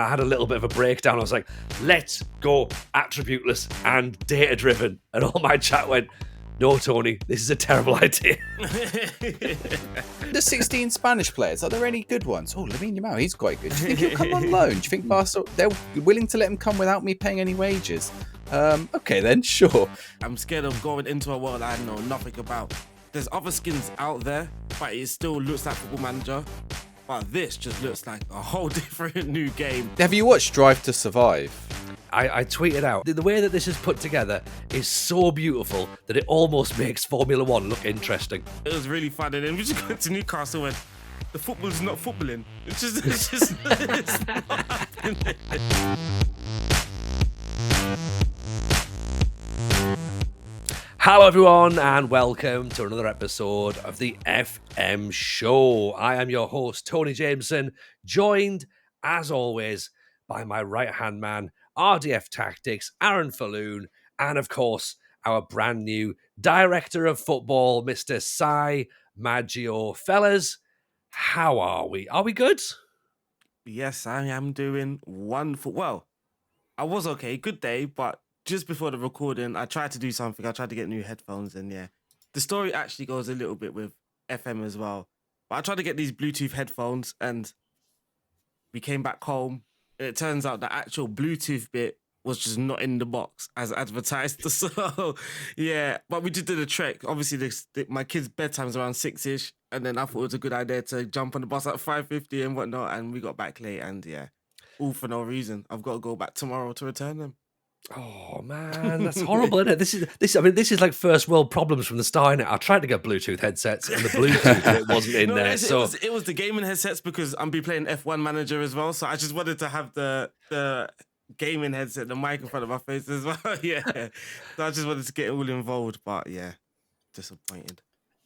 I had a little bit of a breakdown. I was like, let's go attributeless and data-driven. And all my chat went, no, Tony, this is a terrible idea. The 16 Spanish players, are there any good ones? Oh, Lamine Yamal, he's quite good. Do you think he'll come on loan? Do you think Barca, they're willing to let him come without me paying any wages? Okay then, sure. I'm scared of going into a world I know nothing about. There's other skins out there, but it still looks like Football Manager. But this just looks like a whole different new game. Have you watched Drive to Survive? I tweeted out, the way that this is put together is so beautiful that it almost makes Formula One look interesting. It was really fun, and then we just went to Newcastle and the football's not footballing. It's not happening. Hello everyone and welcome to another episode of the FM Show. I am your host, Tony Jameson, joined as always by my right-hand man, RDF Tactics, Arron, and of course, our brand new director of football, Mr. Sai Maggio. Fellas, how are we? Are we good? Yes, I am doing wonderful. Well, I was okay, good day, but just before the recording, I tried to do something. I tried to get new headphones, and yeah, the story actually goes a little bit with FM as well. But I tried to get these Bluetooth headphones, and we came back home. It turns out the actual Bluetooth bit was just not in the box as advertised. So, yeah, but we just did a trek. Obviously, my kids' bedtime's around 6-ish, and then I thought it was a good idea to jump on the bus at 5:50 and whatnot, and we got back late, and yeah, all for no reason. I've got to go back tomorrow to return them. Oh man, that's horrible, isn't it? This is like first world problems from the start, innit? I tried to get Bluetooth headsets and the Bluetooth bit wasn't in there. It was the gaming headsets because I'm be playing F1 Manager as well. So I just wanted to have the gaming headset, the mic in front of my face as well. Yeah. So I just wanted to get it all involved, but yeah, disappointed.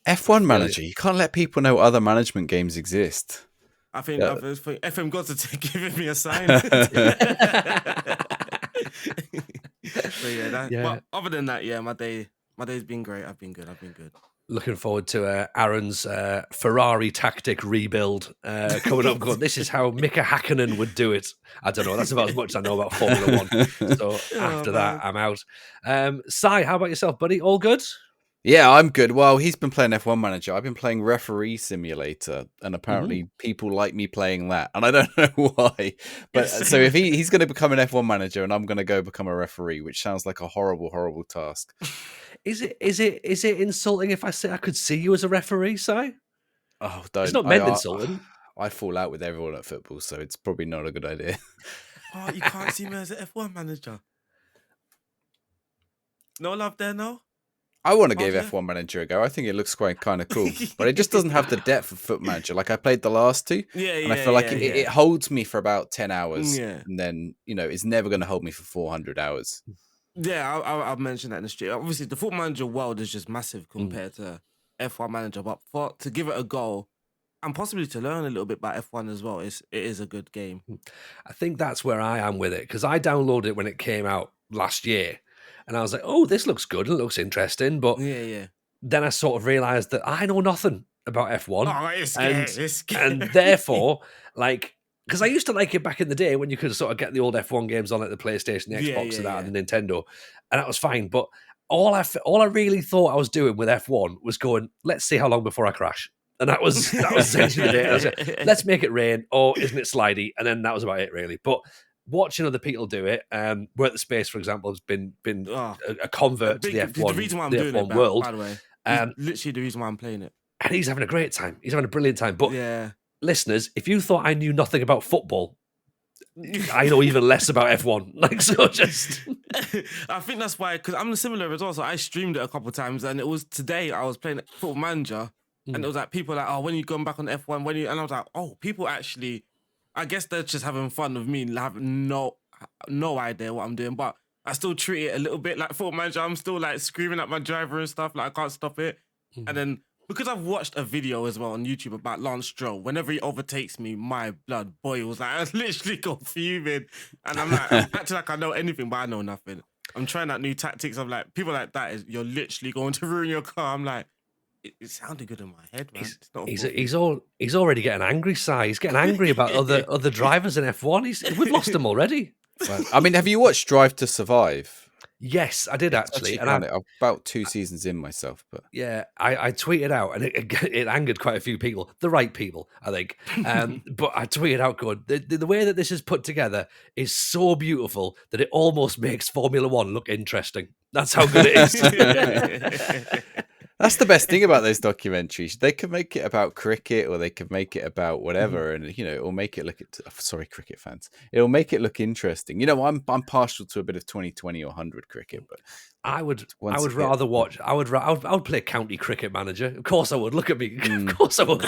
F1 Manager, you can't let people know other management games exist. I think FM Gods are giving me a sign. So yeah, but other than that, yeah, my day's been great. I've been good. Looking forward to Arron's Ferrari tactic rebuild coming up. Going, this is how Mika Hakkinen would do it. I don't know. That's about as much as I know about Formula One. So after that, I'm out. Sai, how about yourself, buddy? All good? Yeah, I'm good. Well, he's been playing F1 Manager. I've been playing Referee Simulator, and apparently people like me playing that, and I don't know why. But so if he's going to become an F1 Manager, and I'm going to go become a referee, which sounds like a horrible, horrible task. Is it insulting if I say I could see you as a referee, Si? Oh, don't. It's not meant insulting. I fall out with everyone at football, so it's probably not a good idea. Oh, you can't see me as an F1 Manager. No love there, no? I want to give F1 Manager a go. I think it looks quite kind of cool, but it just doesn't have the depth of Foot Manager. Like I played the last two, and I feel like it holds me for about 10 hours, and then it's never going to hold me for 400 hours. Yeah, I'll mention that in the street. Obviously, the Foot Manager world is just massive compared to F1 Manager, but to give it a go and possibly to learn a little bit about F1 as well, it is a good game. I think that's where I am with it because I downloaded it when it came out last year. And I was like, oh, this looks good. It looks interesting. But then I sort of realised that I know nothing about F1. Oh, it's scary. And therefore, because I used to like it back in the day when you could sort of get the old F1 games on like the PlayStation, the Xbox, and the Nintendo. And that was fine. But all I really thought I was doing with F1 was going, let's see how long before I crash. And that was essentially it. I was like, let's make it rain. Oh, isn't it slidey? And then that was about it, really. But watching other people do it, We're at the Space, for example, has been a convert to the F1, the reason why I'm the doing F1 it, world. by the way, literally the reason why I'm playing it. And he's having a great time. He's having a brilliant time. But listeners, if you thought I knew nothing about football, I know even less about F1. I think that's why, because I'm similar as well. So I streamed it a couple of times, and it was today I was playing Football Manager, and it was like people like, oh, when you going back on F1, and I was like, oh, people actually. I guess they're just having fun with me and have no idea what I'm doing, but I still treat it a little bit like Football Manager. I'm still like screaming at my driver and stuff, like I can't stop it. And then because I've watched a video as well on YouTube about Lance Stroll, whenever he overtakes me, my blood boils. Like I literally go fuming, and I'm acting like I know anything, but I know nothing. I'm trying out new tactics. I'm like, people like that you're literally going to ruin your car. I'm like, it sounded good in my head, man. He's already getting angry, Si. He's getting angry about other drivers in F1. We've lost him already. Well, I mean, have you watched Drive to Survive? Yes, I did actually. And I'm about 2 seasons in myself, but yeah, I tweeted out, and it angered quite a few people, the right people, I think. But I tweeted out, going, the way that this is put together is so beautiful that it almost makes Formula One look interesting. That's how good it is. That's the best thing about those documentaries. They can make it about cricket, or they can make it about whatever, and it'll make it look. Sorry, cricket fans. It'll make it look interesting. I'm partial to a bit of 2020 or 100 cricket, but I would rather watch. I would play county cricket manager. Of course, I would. Look at me. Of course, I would.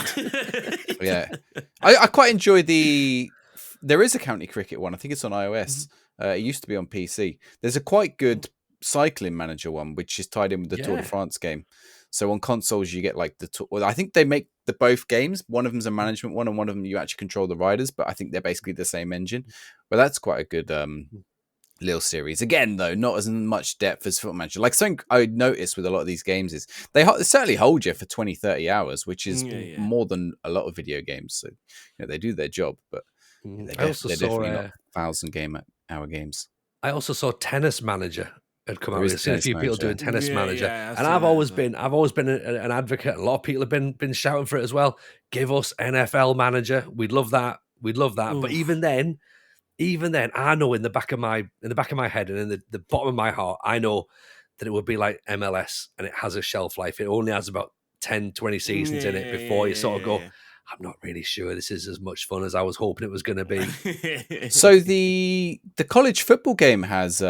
Yeah, I quite enjoy There is a county cricket one. I think it's on iOS. It used to be on PC. There's a quite good cycling manager one, which is tied in with the Tour de France game. So on consoles, you get like I think they make both games. One of them's a management one, and one of them you actually control the riders. But I think they're basically the same engine. But that's quite a good little series. Again, though, not as much depth as Football Manager. Like something I noticed with a lot of these games is they certainly hold you for 20, 30 hours, which is more than a lot of video games. So they do their job, but they're definitely not 1,000-hour games. I also saw Tennis Manager had come out. I've seen a few people doing Tennis Manager, and I've always been an advocate. A lot of people have been shouting for it as well. Give us NFL Manager. We'd love that. Oof. But even then, I know in the back of my head and in the bottom of my heart, I know that it would be like MLS, and it has a shelf life. It only has about 10, 20 seasons in it before you sort of go, I'm not really sure this is as much fun as I was hoping it was going to be. So the college football game has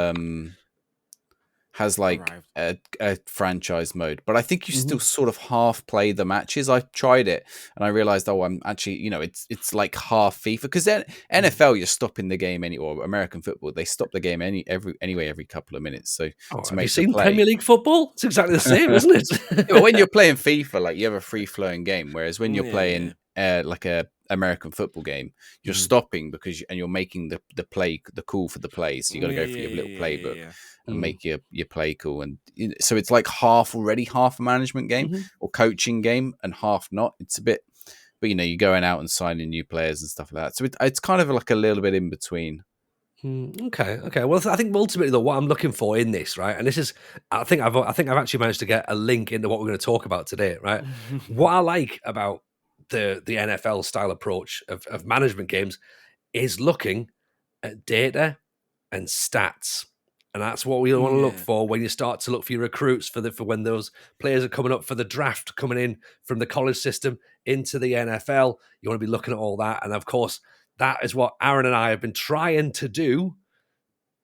like a franchise mode, but I think you still sort of half play the matches. I tried it and I realized, I'm actually, it's like half FIFA, because then NFL, you're stopping the game or American football, they stop the game every couple of minutes. So have you seen Premier League football? It's exactly the same, isn't it? But when you're playing FIFA, like you have a free flowing game, whereas when you're playing like a American football game, you're stopping and you're making the call for the play. So you got to go through your little playbook and make your play cool. And so it's like half a management game or coaching game and half not. It's a bit, but you're going out and signing new players and stuff like that. So it's kind of like a little bit in between. Okay. Well, I think ultimately, though, what I'm looking for in this, right, and this is, I think I've actually managed to get a link into what we're going to talk about today, right? What I like about the NFL style approach of management games is looking at data and stats. And that's what we want to look for when you start to look for your recruits for when those players are coming up for the draft, coming in from the college system into the NFL. You want to be looking at all that. And of course, that is what Arron and I have been trying to do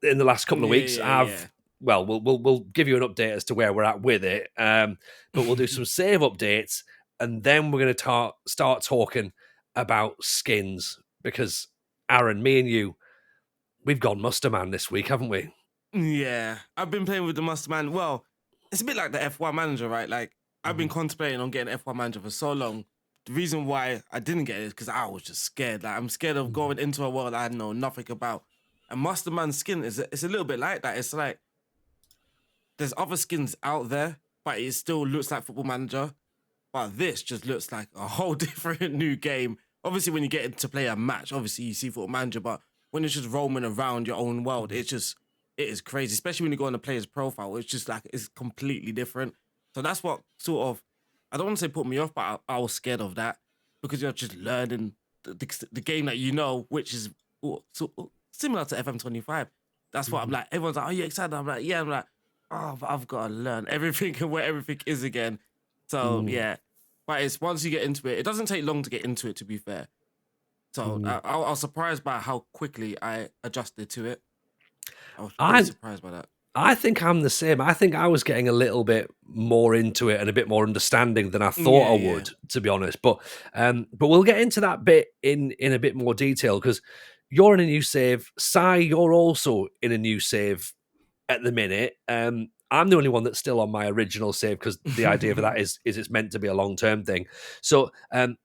in the last couple of weeks. Well, we'll give you an update as to where we're at with it. But we'll do some save updates. And then we're going to start talking about skins, because Arron, me and you, we've gone Muster Man this week, haven't we? Yeah, I've been playing with the Muster Man. Well, it's a bit like the F1 manager, right? Like, I've been contemplating on getting F1 manager for so long. The reason why I didn't get it is because I was just scared. Like, I'm scared of going into a world I know nothing about. And Muster Man's skin it's a little bit like that. It's like there's other skins out there, but it still looks like Football Manager. But this just looks like a whole different new game. Obviously, when you get to play a match, obviously you see Football Manager, but when it's just roaming around your own world, it is crazy. Especially when you go on the player's profile, it's just like, it's completely different. So that's what sort of, I don't want to say put me off, but I was scared of that, because you're just learning the game that which is similar to FM25. That's what I'm like. Everyone's like, are you excited? I'm like, yeah. I'm like, but I've got to learn everything and where everything is again. So, yeah. But it's once you get into it doesn't take long to get into it, to be fair. So I was surprised by how quickly I adjusted to it. I was really surprised by that. I think I'm the same. I think I was getting a little bit more into it and a bit more understanding than I thought I would, to be honest. But we'll get into that bit in a bit more detail, because you're in a new save. Si, you're also in a new save at the minute. I'm the only one that's still on my original save, because the idea of that is it's meant to be a long-term thing. So,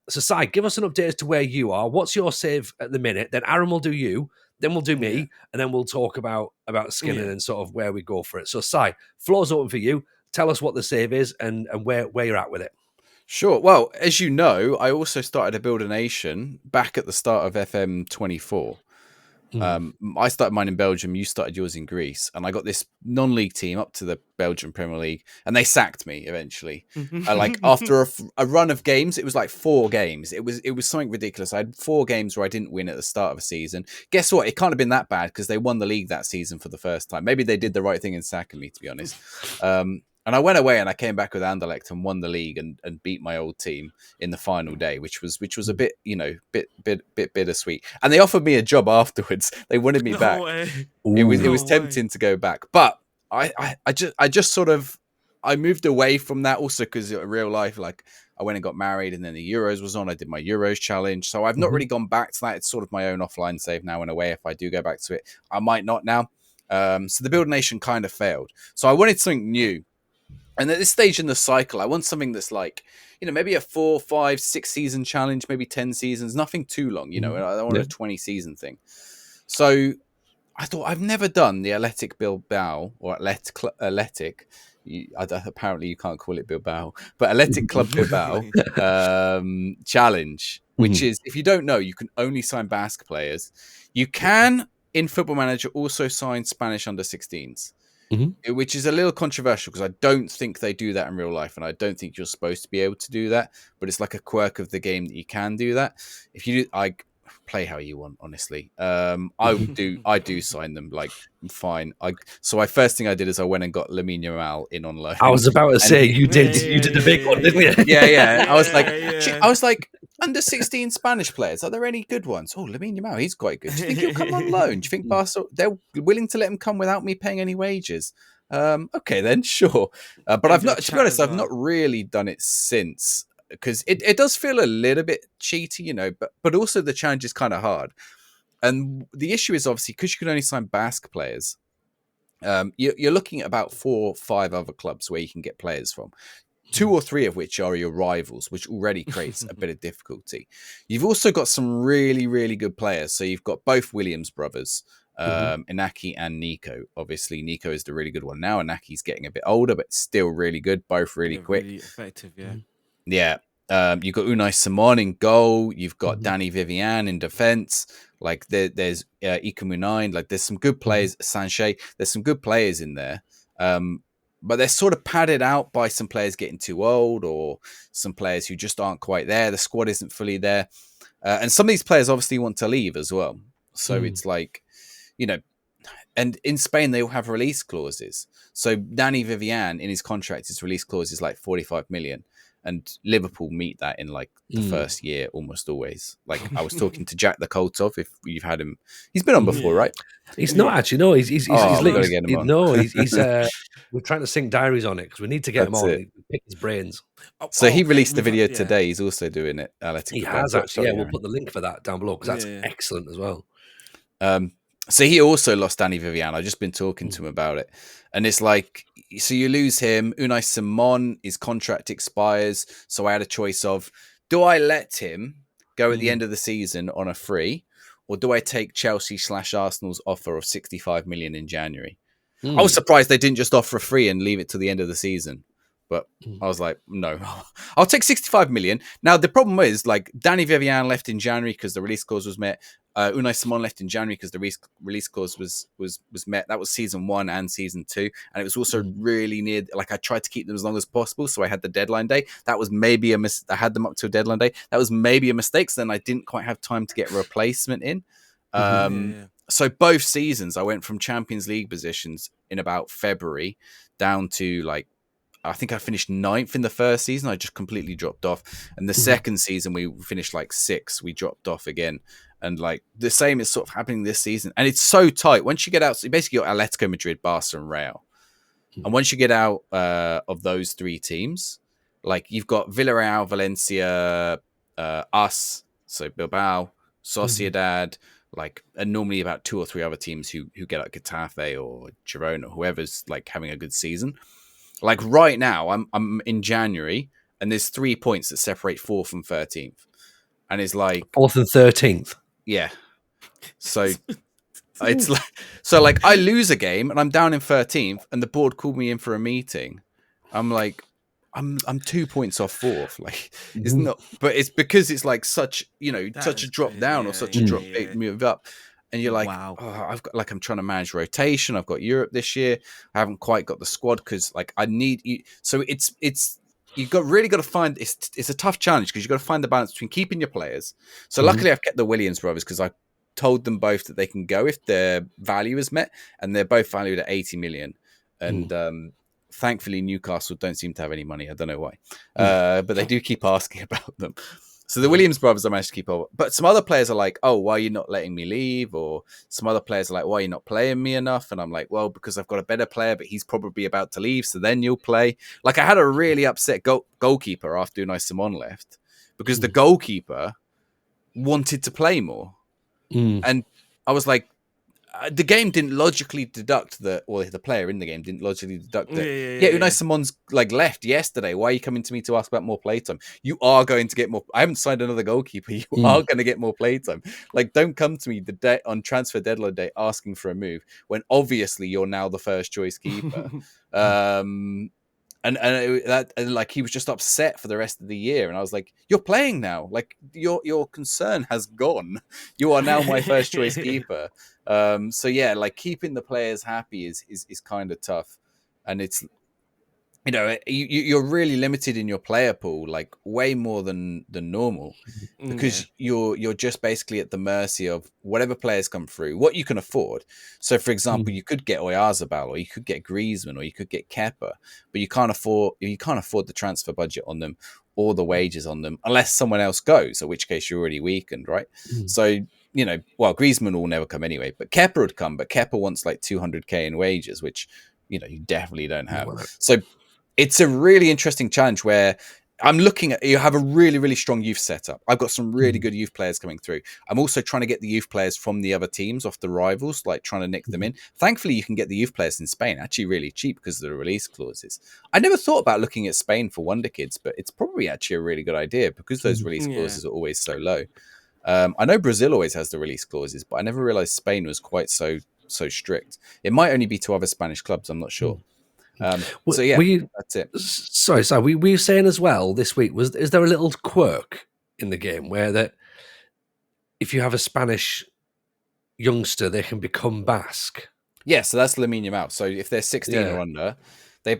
Si, give us an update as to where you are. What's your save at the minute? Then Arron will do you, then we'll do me, and then we'll talk about skinning and sort of where we go for it. So, Si, floor's open for you. Tell us what the save is and where you're at with it. Sure. Well, as you know, I also started a Build a Nation back at the start of FM24. I started mine in Belgium. You started yours in Greece, and I got this non-league team up to the Belgian Premier League, and they sacked me eventually. Like after a run of games, it was like 4 games. It was something ridiculous. I had 4 games where I didn't win at the start of a season. Guess what? It can't have been that bad because they won the league that season for the first time. Maybe they did the right thing in sacking me, to be honest. And I went away and I came back with Anderlecht and won the league and beat my old team in the final day, which was a bit, bit bittersweet. And they offered me a job afterwards. They wanted me back. It was tempting to go back, but I just sort of I moved away from that also because in real life, like I went and got married, and then the Euros was on. I did my Euros challenge, so I've not really gone back to that. It's sort of my own offline save now in a way. If I do go back to it, I might not now. So the Build Nation kind of failed. So I wanted something new. And at this stage in the cycle, I want something that's like, maybe a 4, 5, 6 season challenge, maybe 10 seasons, nothing too long, I don't want a 20 season thing. So I thought I've never done the Athletic Bilbao or Athletic. Apparently you can't call it Bilbao, but Athletic Club Bilbao challenge, which is, if you don't know, you can only sign Basque players. You can, in Football Manager, also sign Spanish under 16s. Which is a little controversial because I don't think they do that in real life, and I don't think you're supposed to be able to do that. But it's like a quirk of the game that you can do that. If you do, I play how you want. Honestly, I do sign them like fine. First thing I did is I went and got Lamine Yamal in on loan. I was about to say you did the big one, didn't you? Yeah. I was like. Under 16 Spanish players, are there any good ones? Oh, Lamine Yamal, he's quite good. Do you think he'll come on loan? Do you think Barca, they're willing to let him come without me paying any wages? Okay, then, sure. But I've not, to be honest, I've not really done it since, because it does feel a little bit cheaty, but also the challenge is kind of hard. And the issue is obviously, because you can only sign Basque players, you're looking at about 4 or 5 other clubs where you can get players from. 2 or 3 of which are your rivals, which already creates a bit of difficulty. You've also got some really, really good players. So you've got both Williams brothers, Inaki and Nico. Obviously, Nico is the really good one now. Inaki's getting a bit older, but still really good. Both really quick. Really effective, yeah. Yeah. You've got Unai Simon in goal. You've got Danny Vivian in defense. Like there's Ikamunine. Like there's some good players. Sanchez. There's some good players in there. But they're sort of padded out by some players getting too old or some players who just aren't quite there. The squad isn't fully there. And some of these players obviously want to leave as well. So it's like, and in Spain, they all have release clauses. So Danny Vivian in his contract, his release clause is like 45 million. And Liverpool meet that in like the first year almost always. Like I was talking to Jack the Coltov, if you've had him. He's been on before, right? He's not actually. No, he's gotta get him on. No, he's we're trying to sync diaries on it because we need to get him on. Pick his brains. So he released the video today. He's also doing it. He has actually. Yeah, we'll put the link for that down below because that's excellent as well. So he also lost Danny Vivian. I've just been talking to him about it. And it's like, so you lose him. Unai Simon, his contract expires. So I had a choice of, do I let him go at the end of the season on a free, or do I take Chelsea/Arsenal's offer of 65 million in January? I was surprised they didn't just offer a free and leave it to the end of the season. But I was like, no, I'll take 65 million. Now, the problem is, like, Danny Vivian left in January because the release clause was met. Unai Simon left in January because the release clause was met. That was season 1 and season 2. And it was also really near, like, I tried to keep them as long as possible. So I had the deadline day. That was maybe I had them up to a deadline day. That was maybe a mistake. So then I didn't quite have time to get a replacement in. So both seasons, I went from Champions League positions in about February down to, like, I think I finished 9th in the first season. I just completely dropped off. And the second season, we finished like 6th. We dropped off again. And like the same is sort of happening this season. And it's so tight. Once you get out, so you basically got Atletico Madrid, Barca and Real. And once you get out of those 3 teams, like you've got Villarreal, Valencia, us, so Bilbao, Sociedad, like, and normally about 2 or 3 other teams who get like Getafe or Girona or whoever's like having a good season. Like right now, I'm in January, and there's 3 points that separate 4th and 13th, and it's like 4th and 13th. Yeah. So it's like I lose a game and I'm down in 13th, and the board called me in for a meeting. I'm like, I'm 2 points off fourth. Like it's not, but it's because it's like such such a drop down or such a drop move up, and you're like, I've got I'm trying to manage rotation. I've got Europe this year. I haven't quite got the squad because like I need you. So it's you really got to find it's a tough challenge because you got to find the balance between keeping your players. So luckily I've kept the Williams brothers because I told them both that they can go if their value is met, and they're both valued at 80 million. And thankfully, Newcastle don't seem to have any money. I don't know why. But they do keep asking about them. So the Williams brothers I managed to keep over. But some other players are like, oh, why are you not letting me leave? Or some other players are like, why are you not playing me enough? And I'm like, well, because I've got a better player, but he's probably about to leave. So then you'll play. Like I had a really upset goalkeeper after Unai Simon left because the goalkeeper wanted to play more. And I was like, the game didn't logically deduct that, or the player in the game didn't logically deduct that. Unai Simon's like left yesterday. Why are you coming to me to ask about more playtime? You are going to get more. I haven't signed another goalkeeper. You are going to get more playtime. Like, don't come to me the day on transfer deadline day asking for a move when obviously you're now the first choice keeper. And like he was just upset for the rest of the year, and I was like, "You're playing now. Like your concern has gone. You are now my first choice keeper." So yeah, like keeping the players happy is kind of tough, and it's you're really limited in your player pool, like way more than normal, because you're just basically at the mercy of whatever players come through, what you can afford. So, for example, you could get Oyarzabal, or you could get Griezmann, or you could get Kepa, but you can't afford the transfer budget on them or the wages on them unless someone else goes, in which case you're already weakened, right? So. Griezmann will never come anyway, but Kepa would come. But Kepa wants like 200k in wages, which you definitely don't have. So it's a really interesting challenge where I'm looking at, you have a really, really strong youth setup. I've got some really good youth players coming through. I'm also trying to get the youth players from the other teams off the rivals, like trying to nick them in. Thankfully, you can get the youth players in Spain actually really cheap because of the release clauses. I never thought about looking at Spain for Wonder Kids, but it's probably actually a really good idea because those release clauses are always so low. I know Brazil always has the release clauses, but I never realized Spain was quite so strict. It might only be to other Spanish clubs. I'm not sure. So yeah, that's it. Sorry, we were saying as well this week, is there a little quirk in the game where that if you have a Spanish youngster, they can become Basque? Yeah, so that's Lamine Yamal. So if they're 16 or under, they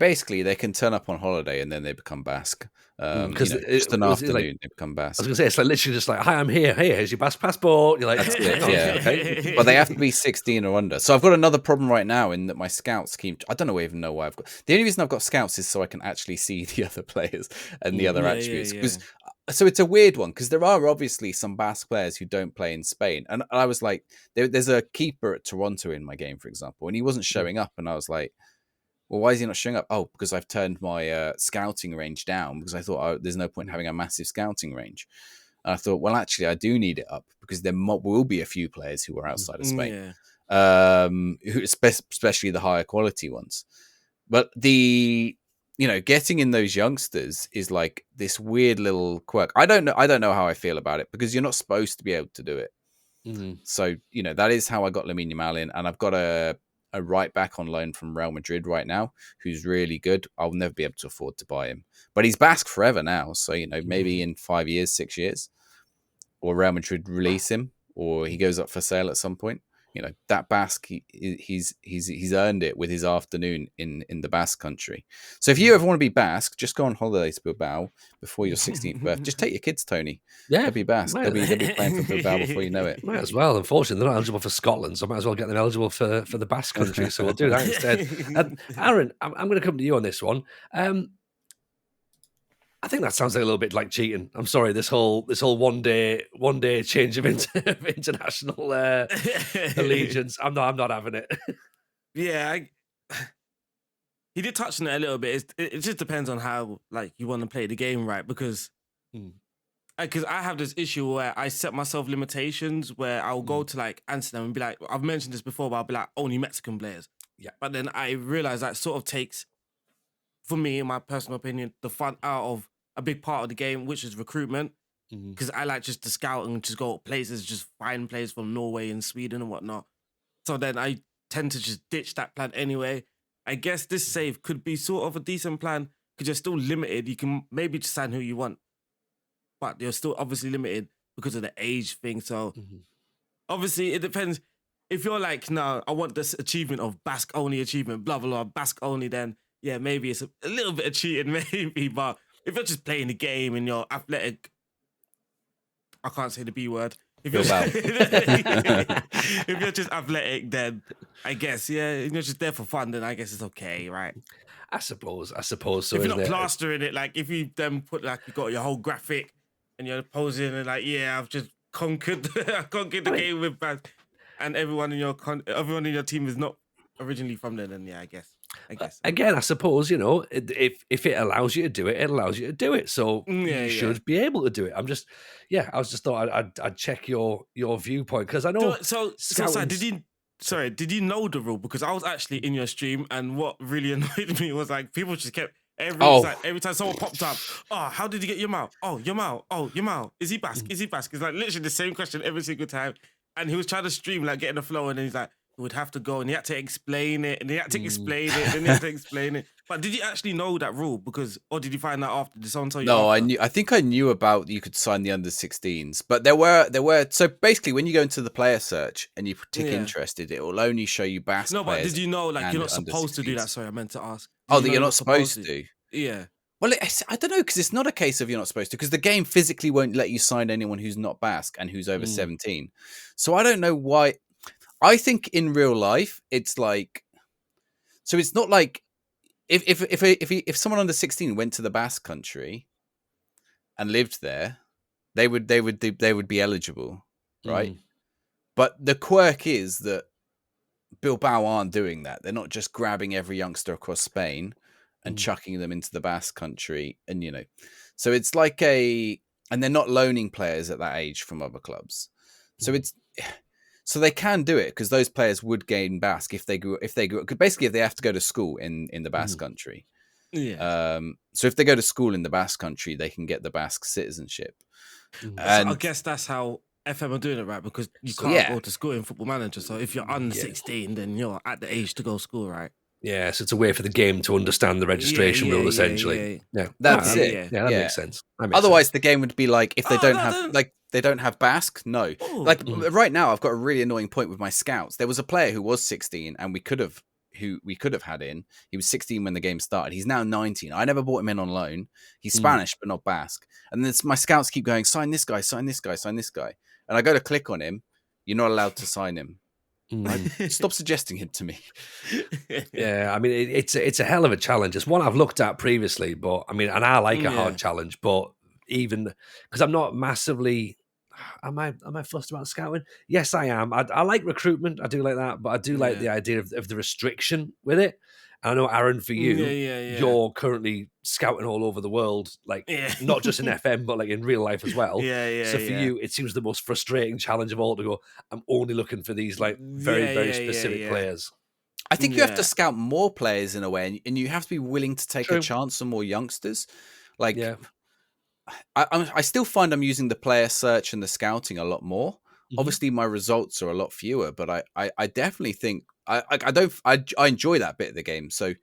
can turn up on holiday and then they become Basque. Because just an afternoon, they become Basque. I was going to say, it's like literally just like, hi, I'm here. Hey, here's your Basque passport. You're like, that's it, yeah. Okay. But they have to be 16 or under. So I've got another problem right now in that my scouts keep. I don't even know why I've got. The only reason I've got scouts is so I can actually see the other players and the other attributes. So it's a weird one because there are obviously some Basque players who don't play in Spain, and I was like, there's a keeper at Toronto in my game, for example, and he wasn't showing up, and I was like, well, why is he not showing up? Oh, because I've turned my scouting range down because I thought there's no point in having a massive scouting range. And I thought, well, actually, I do need it up because there will be a few players who are outside of Spain, who especially the higher quality ones. But getting in those youngsters is like this weird little quirk. I don't know how I feel about it because you're not supposed to be able to do it. So, that is how I got Lamine Yamal in, and I've got a right back on loan from Real Madrid right now who's really good. I'll never be able to afford to buy him, but he's Basque forever now. So, maybe in 5 years, 6 years, or Real Madrid release him, or he goes up for sale at some point. That Basque, he's earned it with his afternoon in the Basque country. So if you ever want to be Basque, just go on holiday to Bilbao before your 16th birthday. Just take your kids, Tony. Yeah, they'll be Basque. They'll be playing for Bilbao before you know it. Might as well. Unfortunately, they're not eligible for Scotland, so I might as well get them eligible for the Basque country. So we'll do that instead. Arron, I'm going to come to you on this one. I think that sounds like a little bit like cheating. I'm sorry, this whole one day change of international allegiance. I'm not having it. Yeah, he did touch on it a little bit. It just depends on how you want to play the game, right? Because I have this issue where I set myself limitations where I'll go to Amsterdam and be like, I've mentioned this before, but I'll be like, only Mexican players. Yeah. But then I realize that sort of takes, for me, in my personal opinion, the fun out of a big part of the game, which is recruitment. Because I like just to scout and just go places, just find players from Norway and Sweden and whatnot. So then I tend to just ditch that plan anyway. I guess this save could be sort of a decent plan because you're still limited. You can maybe just sign who you want, but you're still obviously limited because of the age thing. So obviously it depends. If you're like, no, I want this achievement of Basque only achievement, blah, blah, blah, Basque only, then yeah, maybe it's a little bit of cheating, maybe. But if you're just playing the game and you're athletic, I can't say the B word. If you're, if you're just athletic, then I guess, yeah, if you're just there for fun, then I guess it's okay, right? I suppose so. If you're not plastering it, like if you then put like you got your whole graphic and you're posing and like, yeah, I've just conquered the game with Basque. And everyone in your team is not originally from there, then yeah, I guess. Again, I suppose, you know, if it allows you to do it, it allows you to do it. So you should be able to do it. I was just thought I'd check your viewpoint because I know. So sorry, did you know the rule? Because I was actually in your stream, and what really annoyed me was like people just kept every time someone popped up, oh, how did you get your mouth? Oh, your mouth. Oh, your mouth. Is he Basque? Is he Basque? It's like literally the same question every single time. And he was trying to stream, like, getting the flow, and then he's like, he would have to go, and he had to explain it, and he had to explain it, and he had to explain it. But did you actually know that rule? Or did you find that after? Did someone tell you? No, after? I think I knew about you could sign the under-16s, but there were. So basically, when you go into the player search and you tick interested, it will only show you Basque. No, but did you know, like, you're not supposed to do that? Sorry, I meant to ask. That you're not supposed to? Yeah. Well, I don't know, because it's not a case of you're not supposed to, because the game physically won't let you sign anyone who's not Basque and who's over 17. So I don't know why. I think in real life, it's like, so it's not like if someone under 16 went to the Basque country and lived there, they would be eligible, right? But the quirk is that Bilbao aren't doing that. They're not just grabbing every youngster across Spain and chucking them into the Basque country. And, you know, so it's like and they're not loaning players at that age from other clubs. So they can do it because those players would gain Basque if they grew, basically if they have to go to school in the Basque country. Yeah. So if they go to school in the Basque country, they can get the Basque citizenship. And I guess that's how FM are doing it, right? Because you can't go to school in Football Manager. So if you're under 16, then you're at the age to go to school, right? Yeah, so it's a way for the game to understand the registration rule, essentially. Yeah, that's it. Yeah, that makes sense. Otherwise, the game would be like if they don't have Basque. No, right now, I've got a really annoying point with my scouts. There was a player who was 16, and we could have had in. He was 16 when the game started. He's now 19. I never bought him in on loan. He's Spanish, but not Basque. And then my scouts keep going, sign this guy, sign this guy, sign this guy. And I go to click on him. You're not allowed to sign him. Stop suggesting him to me. Yeah, I mean, it's a hell of a challenge. It's one I've looked at previously, but I mean, and I like a hard challenge, but even because I'm not massively. Am I fussed about scouting? Yes, I am. I like recruitment. I do like that, but I do like the idea of the restriction with it. And I know, Arron, for you, you're currently scouting all over the world, like not just in FM, but like in real life as well. So for you, it seems the most frustrating challenge of all to go, I'm only looking for these like very specific players. I think you have to scout more players in a way, and you have to be willing to take a chance on more youngsters. Like, I still find I'm using the player search and the scouting a lot more. Obviously, my results are a lot fewer, but I definitely think I enjoy that bit of the game. So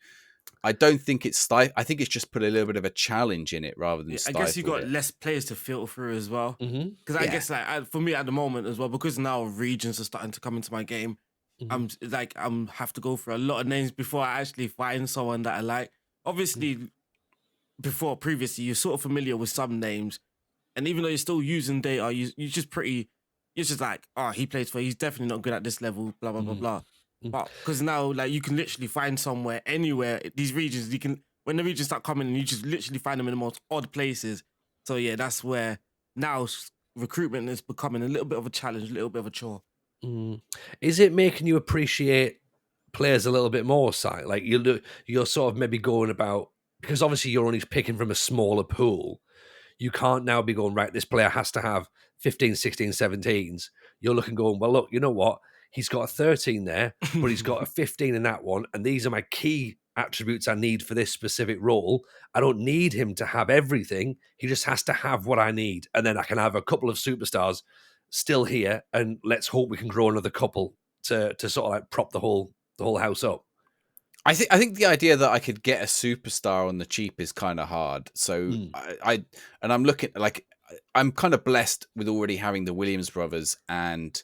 I don't think it's I think it's just put a little bit of a challenge in it rather than. I guess you got less players to filter through as well. Because I guess like for me at the moment as well, because now regions are starting to come into my game. I'm have to go through a lot of names before I actually find someone that I like. Obviously, previously, you're sort of familiar with some names, and even though you're still using data, you're just like, oh, he's definitely not good at this level, blah, blah, blah, blah. But because now, like, you can literally find somewhere, anywhere, these regions, when the regions start coming, and you just literally find them in the most odd places. So yeah, that's where now recruitment is becoming a little bit of a challenge, a little bit of a chore. Is it making you appreciate players a little bit more, Si? Like, you're sort of maybe going about, because obviously you're only picking from a smaller pool. You can't now be going, right, this player has to have 15, 16, 17s. You're looking going, well, look, you know what? He's got a 13 there, but he's got a 15 in that one. And these are my key attributes I need for this specific role. I don't need him to have everything. He just has to have what I need. And then I can have a couple of superstars still here. And let's hope we can grow another couple to sort of like prop the whole house up. I think the idea that I could get a superstar on the cheap is kind of hard. So I'm looking like I'm kind of blessed with already having the Williams brothers and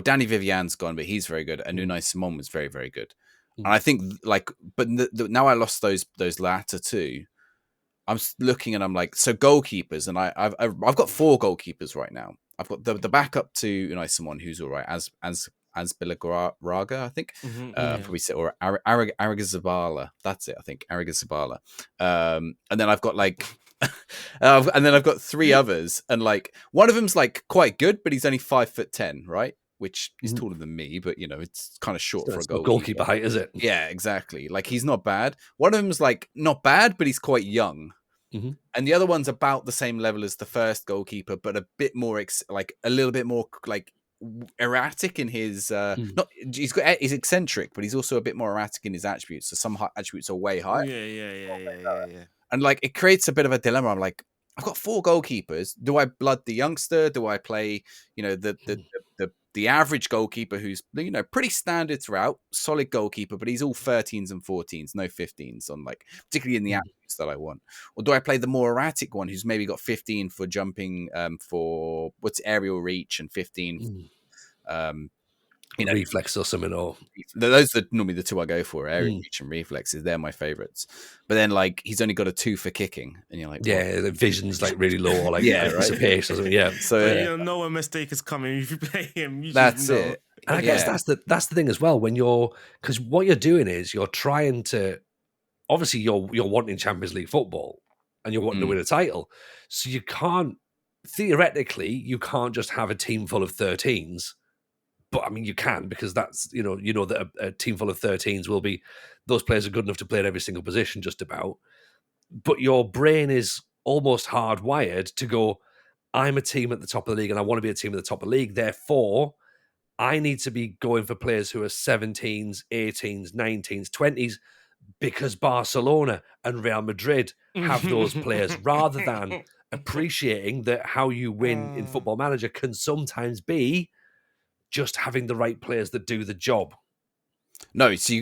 Danny Vivian's gone, but he's very good, and Unai Simon was very, very good. And I think but now I lost those latter two. I'm looking and I'm like, so goalkeepers, and I've got 4 goalkeepers right now. I've got the backup to Unai Simon, who's all right, as Bilagaraga, I think, probably say, or Aragazabala. That's it, I think, Aragazabala. And then I've got and then I've got 3 others, and like one of them's like quite good, but he's only 5'10", right? Which is taller than me, but it's kind of short for a goalkeeper height, is it? Yeah, exactly. Like he's not bad. One of them's like not bad, but he's quite young. And the other one's about the same level as the first goalkeeper, but a bit more a little bit more like erratic in his he's eccentric, but he's also a bit more erratic in his attributes. So some attributes are way higher. Yeah. And like it creates a bit of a dilemma. I'm like, I've got 4 goalkeepers. Do I blood the youngster? Do I play the average goalkeeper who's pretty standard throughout, solid goalkeeper, but he's all 13s and 14s, no 15s on particularly in the attributes that I want? Or do I play the more erratic one who's maybe got 15 for jumping, for aerial reach, and 15 reflex or something? Or those are normally the 2 I go for, aerial reach and reflexes. They're my favorites. But then he's only got a 2 for kicking, and you're like, the vision's really low, or right? Pace or something. Yeah, so you don't know when mistake is coming if you play him. That's it. And I guess that's the thing as well, because what you're doing is you're trying to, obviously you're wanting Champions League football and you're wanting to win a title, so you can't just have a team full of 13s. But I mean, you can, because that's that a team full of 13s will be, those players are good enough to play at every single position, just about. But your brain is almost hardwired to go, I'm a team at the top of the league, and I want to be a team at the top of the league. Therefore, I need to be going for players who are 17s, 18s, 19s, 20s, because Barcelona and Real Madrid have those players, rather than appreciating that how you win in Football Manager can sometimes be just having the right players that do the job. No, so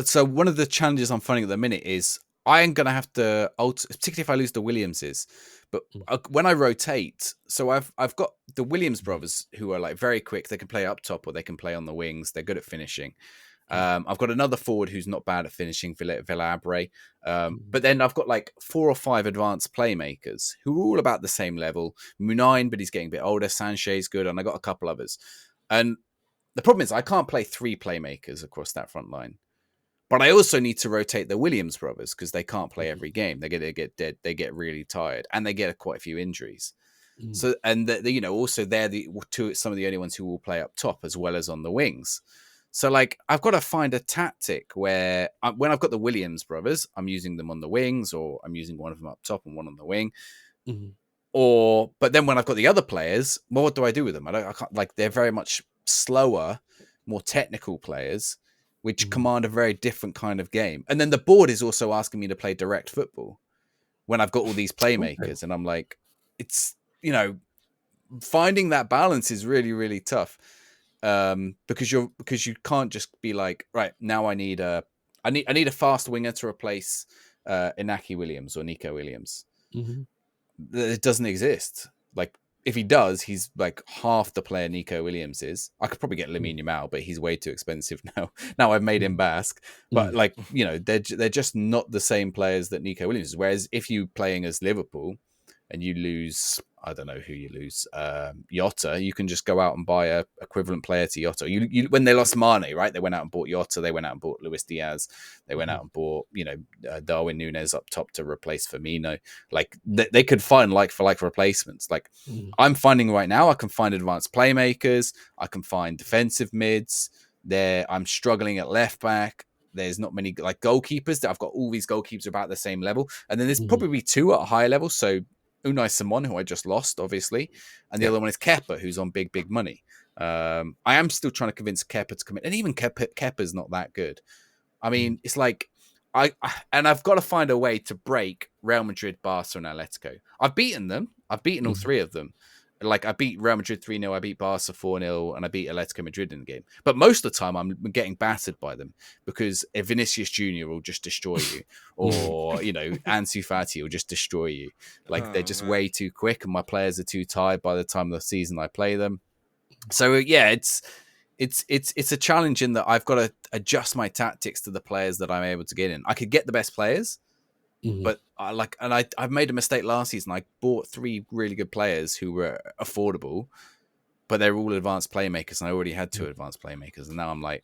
so one of the challenges I'm finding at the minute is I am going to have to, particularly if I lose the Williamses, but when I rotate, so I've got the Williams brothers who are very quick. They can play up top or they can play on the wings. They're good at finishing. I've got another forward who's not bad at finishing, Villabre. But then I've got 4 or 5 advanced playmakers who are all about the same level. Munine, but he's getting a bit older. Sanchez good, and I got a couple others. And the problem is I can't play 3 playmakers across that front line. But I also need to rotate the Williams brothers because they can't play every game. They get dead. They get really tired, and they get quite a few injuries. So, and also they're some of the only ones who will play up top as well as on the wings. So I've got to find a tactic where when I've got the Williams brothers, I'm using them on the wings, or I'm using one of them up top and one on the wing. But then when I've got the other players, well, what do I do with them? I can't, they're very much slower, more technical players, which command a very different kind of game. And then the board is also asking me to play direct football when I've got all these playmakers. And I'm like, it's, finding that balance is really, really tough. Because you can't just be like, right, now I need a fast winger to replace Inaki Williams or Nico Williams. It doesn't exist. If he does, he's half the player Nico Williams is. I could probably get Lamine Yamal, but he's way too expensive now. Now I've made him Basque, but they're just not the same players that Nico Williams is. Whereas if you playing as Liverpool and you lose, I don't know who you lose, Jota, you can just go out and buy a equivalent player to Jota. You when they lost Mane, right? They went out and bought Jota. They went out and bought Luis Diaz. They went out and bought, Darwin Núñez up top to replace Firmino. They could find for replacements. I'm finding right now, I can find advanced playmakers. I can find defensive mids. I'm struggling at left back. There's not many goalkeepers. I've got all these goalkeepers about the same level, and then there's probably 2 at a higher level. So Unai Simon, who I just lost, obviously, and the other one is Kepa, who's on big money. I am still trying to convince Kepa to come in, and even Kepa's not that good. I mean, it's I've got to find a way to break Real Madrid, Barca, and Atletico. I've beaten them. I've beaten all 3 of them, Like I beat Real Madrid 3-0, I beat Barca 4-0, and I beat Atletico Madrid in the game. But most of the time, I'm getting battered by them because a Vinicius Junior will just destroy you, or Ansu Fati will just destroy you. Like they're just way too quick, and my players are too tired by the time of the season I play them. So yeah, it's a challenge in that I've got to adjust my tactics to the players that I'm able to get in. I could get the best players. But I've made a mistake last season. I bought 3 really good players who were affordable, but they're all advanced playmakers, and I already had 2 advanced playmakers, and now I'm like,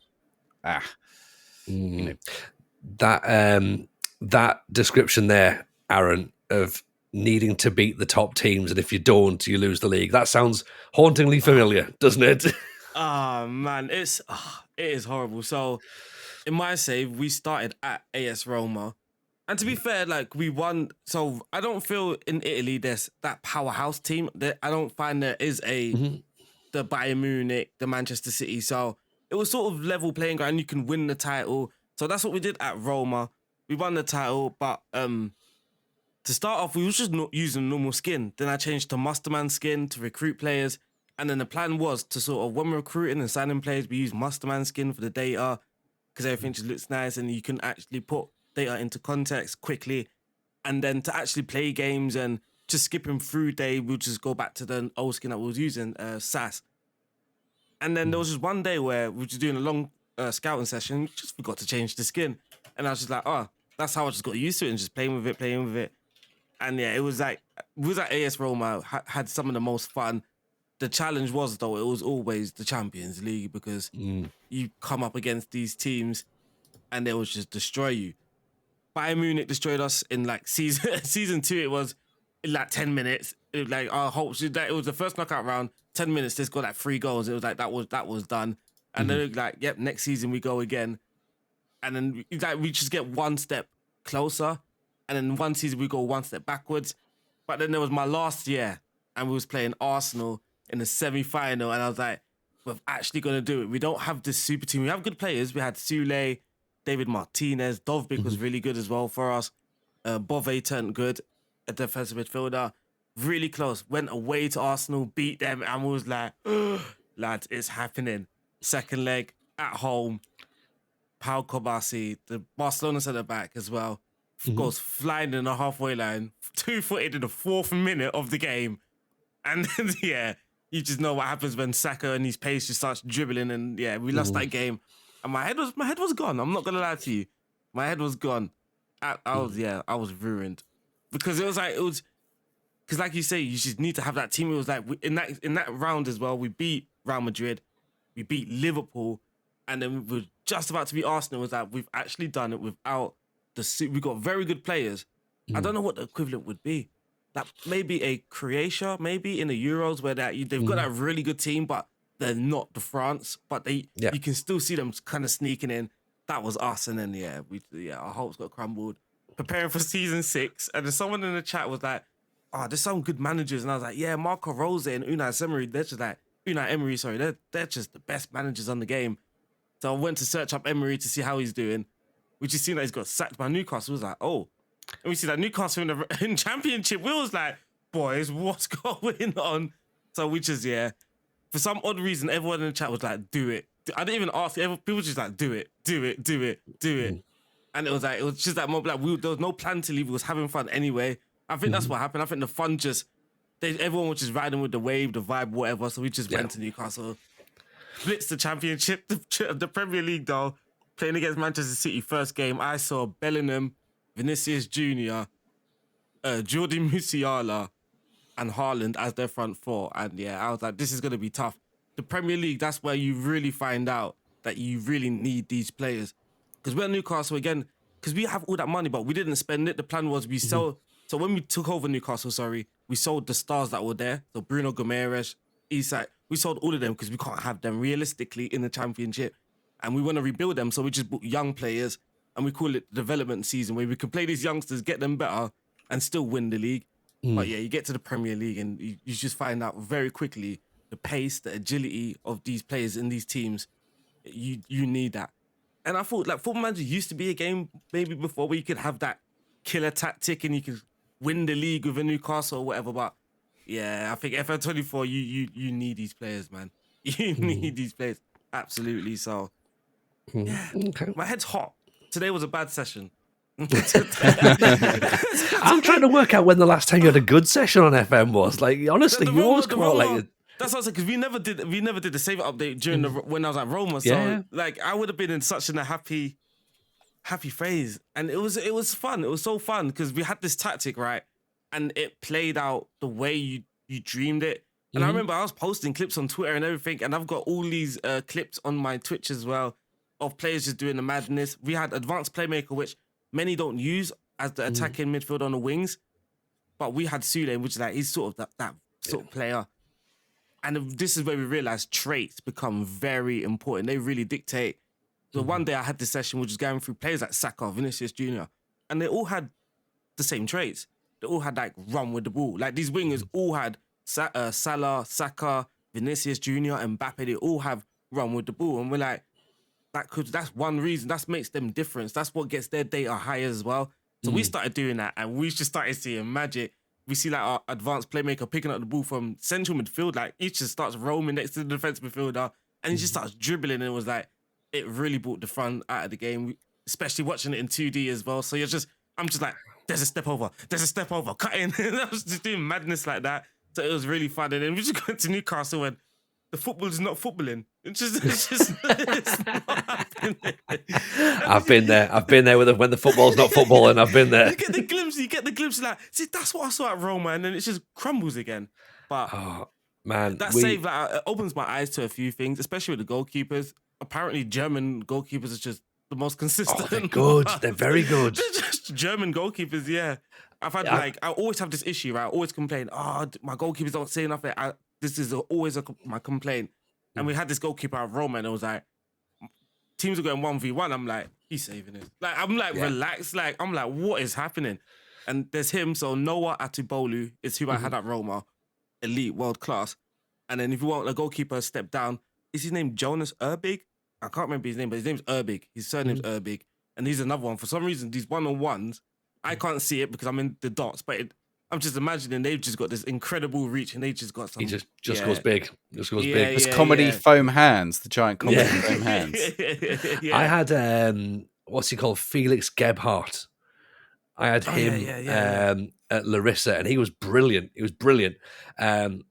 that description there, Arron, of needing to beat the top teams, and if you don't, you lose the league. That sounds hauntingly familiar, doesn't it? Oh man, it is horrible. So in my save, we started at AS Roma. And to be fair, like we won. So I don't feel in Italy there's that powerhouse team. I don't find there is the Bayern Munich, the Manchester City. So it was sort of level playing ground. You can win the title. So that's what we did at Roma. We won the title, but to start off, we was just not using normal skin. Then I changed to Musterman skin to recruit players. And then the plan was to sort of, when we're recruiting and signing players, we use Musterman skin for the data because everything just looks nice and you can actually put data into context quickly. And then to actually play games and just skipping through day, we'll just go back to the old skin that we was using, SAS. And then there was just one day where we were just doing a long scouting session, just forgot to change the skin. And I was just like, that's how I just got used to it and just playing with it. And yeah, it was like, we was at AS Roma, had some of the most fun. The challenge was, though, it was always the Champions League because you come up against these teams and they will just destroy you. Bayern Munich destroyed us in like season 2. It was in like 10 minutes. It was like our hopes. It was the first knockout round. 10 minutes. They scored like 3 goals. It was like that was done. And then like, yep, next season we go again. And then we just get one step closer. And then one season we go one step backwards. But then there was my last year, and we was playing Arsenal in the semi-final, and I was like, we're actually going to do it. We don't have this super team. We have good players. We had Sule, David Martinez, Dovbyk was really good as well for us. Bove turned good, a defensive midfielder. Really close. Went away to Arsenal, beat them, and was like, lads, it's happening. Second leg, at home. Pau Kobasi, the Barcelona centre-back as well, goes flying in the halfway line, 2-footed in the 4th minute of the game. And then, yeah, you just know what happens when Saka and his pace just starts dribbling. And yeah, we lost that game. And my head was gone. I'm not gonna lie to you. My head was gone. I was ruined. Because because like you say, you just need to have that team. It was like in that round as well, we beat Real Madrid, we beat Liverpool, and then we were just about to beat Arsenal. It was like, we've actually done it without we got very good players. I don't know what the equivalent would be. That maybe a Croatia, maybe in the Euros, where they've got that really good team, but they're not the France. But you can still see them kind of sneaking in. That was us, and then our hopes got crumbled. Preparing for season 6, and then someone in the chat was like, there's some good managers, and I was like, yeah, Marco Rose and Unai Emery, they're just the best managers on the game. So I went to search up Emery to see how he's doing. We just seen that he's got sacked by Newcastle. It was like, oh. And we see that Newcastle in Championship. We was like, boys, what's going on? So we just, for some odd reason, everyone in the chat was like, do it. I didn't even ask. People just like, do it. And it was just that moment. Like, there was no plan to leave. We was having fun anyway. I think that's what happened. I think the fun everyone was just riding with the wave, the vibe, whatever. So we just went to Newcastle. Blitzed the Championship, the Premier League, though. Playing against Manchester City, first game, I saw Bellingham, Vinicius Junior, Jordi Musiala, and Haaland as their front 4. And I was like, this is going to be tough. The Premier League, that's where you really find out that you really need these players. Because we're Newcastle again, because we have all that money, but we didn't spend it. The plan was we sell. So when we took over Newcastle, we sold the stars that were there. So Bruno Gomes, Isak, we sold all of them because we can't have them realistically in the Championship. And we want to rebuild them, so we just bought young players, and we call it development season, where we can play these youngsters, get them better, and still win the league. But you get to the Premier League, and you just find out very quickly the pace, the agility of these players in these teams. You need that. And I thought, like, Football Manager used to be a game maybe before where you could have that killer tactic and you could win the league with a Newcastle or whatever. But Yeah, I think FM24, you need these players, man. You need these players. Absolutely. So, yeah, Okay. my head's hot. Today was a bad session. I'm trying to work out when the last time you had a good session on FM was. Like, honestly, you always come out like... That's what I said, because we never did the save update during when I was at Roma. So, Yeah. like, I would have been in such a happy phase. And it was fun. It was so fun, because we had this tactic, right? And it played out the way you dreamed it. And I remember I was posting clips on Twitter and everything, and I've got all these clips on my Twitch as well of players just doing the madness. We had advanced playmaker, which many don't use as the attacking midfield on the wings, but we had Sule, which is like he's sort of that sort of player. And this is where we realized traits become very important. They really dictate. So one day I had this session which was going through players like Saka, Vinicius Jr., and they all had the same traits. They all had like run with the ball. Like these wingers all had Salah, Saka, Vinicius Jr., and Mbappe. They all have run with the ball, and we're like, that's one reason. That makes them difference. That's what gets their data higher as well. So we started doing that, and we just started seeing magic. We see like our advanced playmaker picking up the ball from central midfield. Like he just starts roaming next to the defense midfielder, and he just starts dribbling. And it was like, it really brought the fun out of the game, especially watching it in 2D as well. So I'm just like, there's a step over, cut in. And I was just doing madness like that. So it was really fun. And then we just went to Newcastle, and the football is not footballing. It's not happening. I've been there when the football's not footballing. I've been there. You get the glimpse, like, see, that's what I saw at Roma, and then it just crumbles again. But man, that save it opens my eyes to a few things, especially with the goalkeepers. Apparently, German goalkeepers are just the most consistent. Oh, they're good. They're very good. They're just German goalkeepers, yeah. I've had I always have this issue, right? I always complain, my goalkeepers don't say nothing. This is always my complaint. And we had this goalkeeper at Roma, and it was like, teams are going 1v1. I'm like, he's saving it. Like, I'm like, relaxed. Like, I'm like, what is happening? And there's him. So Noah Atubolu is who I had at Roma. Elite, world class. And then if you want a goalkeeper step down, is his name Jonas Erbig? I can't remember his name, but his name's Erbig. His surname's Erbig. And he's another one. For some reason, these one-on-ones, I can't see it because I'm in the dots, but I'm just imagining they've just got this incredible reach, and they just got some... He just goes big. Just goes big. It's comedy foam hands, the giant comedy foam hands. I had, what's he called? Felix Gebhardt. I had him at Larissa, and he was brilliant. And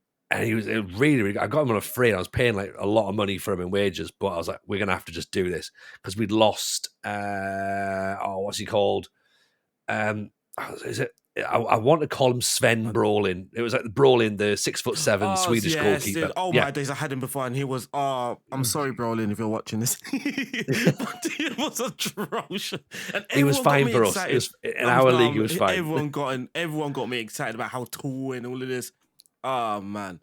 he was really, really, I got him on a free, and I was paying like a lot of money for him in wages, but I was like, we're going to have to just do this because we'd lost, what's he called? Is it? I want to call him Sven Brolin. It was like Brolin, the 6'7" Swedish goalkeeper. My days, I had him before, and he was. I'm sorry, Brolin, if you're watching this. But he was atrocious. And he was fine for us. In our league, he was fine. Everyone got me excited about how tall and all of this. Oh man.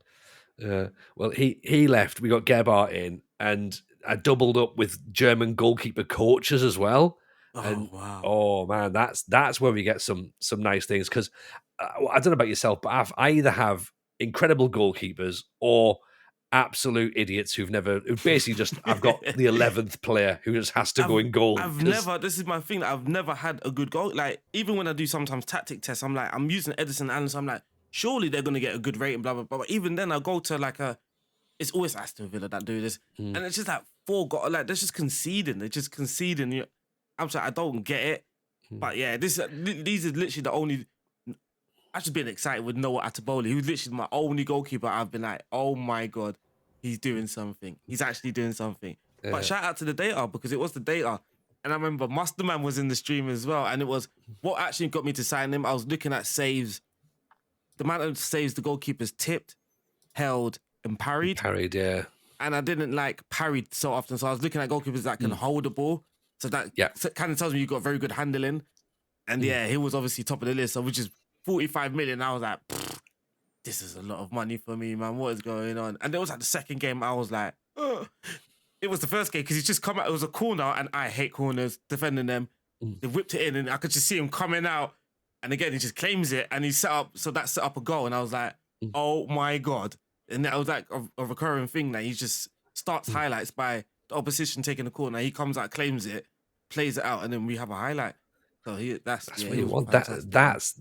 Well, he left. We got Gebhardt in, and I doubled up with German goalkeeper coaches as well. And, wow! Oh man, that's where we get some nice things, because I don't know about yourself, but I either have incredible goalkeepers or absolute idiots who basically just I've got the 11th player who just has to go in goal. This is my thing. I've never had a good goal. Like even when I do sometimes tactic tests, I'm like, I'm using Edison Allen, so I'm like, surely they're gonna get a good rating, blah blah blah. But even then, I go to like it's always Aston Villa that do this, and it's just like they're just conceding. They're just conceding. I'm sorry, I don't get it. But yeah, these are literally the only... I've just been excited with Noah Atubolu, who's literally my only goalkeeper. I've been like, oh my God, he's doing something. He's actually doing something. Yeah. But shout out to the data, because it was the data. And I remember Musterman was in the stream as well. And it was what actually got me to sign him. I was looking at saves. The amount of saves the goalkeepers tipped, held, and parried. Yeah. And I didn't like parried so often. So I was looking at goalkeepers that can hold the ball. So that kind of tells me you got very good handling. And he was obviously top of the list, so which is 45 million. I was like, this is a lot of money for me, man. What is going on? And it was like the second game, I was like, it was the first game because he's just come out. It was a corner, and I hate corners, defending them. They whipped it in, and I could just see him coming out. And again, he just claims it, and he set up a goal. And I was like, oh my God. And that was like a recurring thing that he just starts highlights by the opposition taking the corner. He comes out, claims it, plays it out, and then we have a highlight. So that's what you want. fantastic.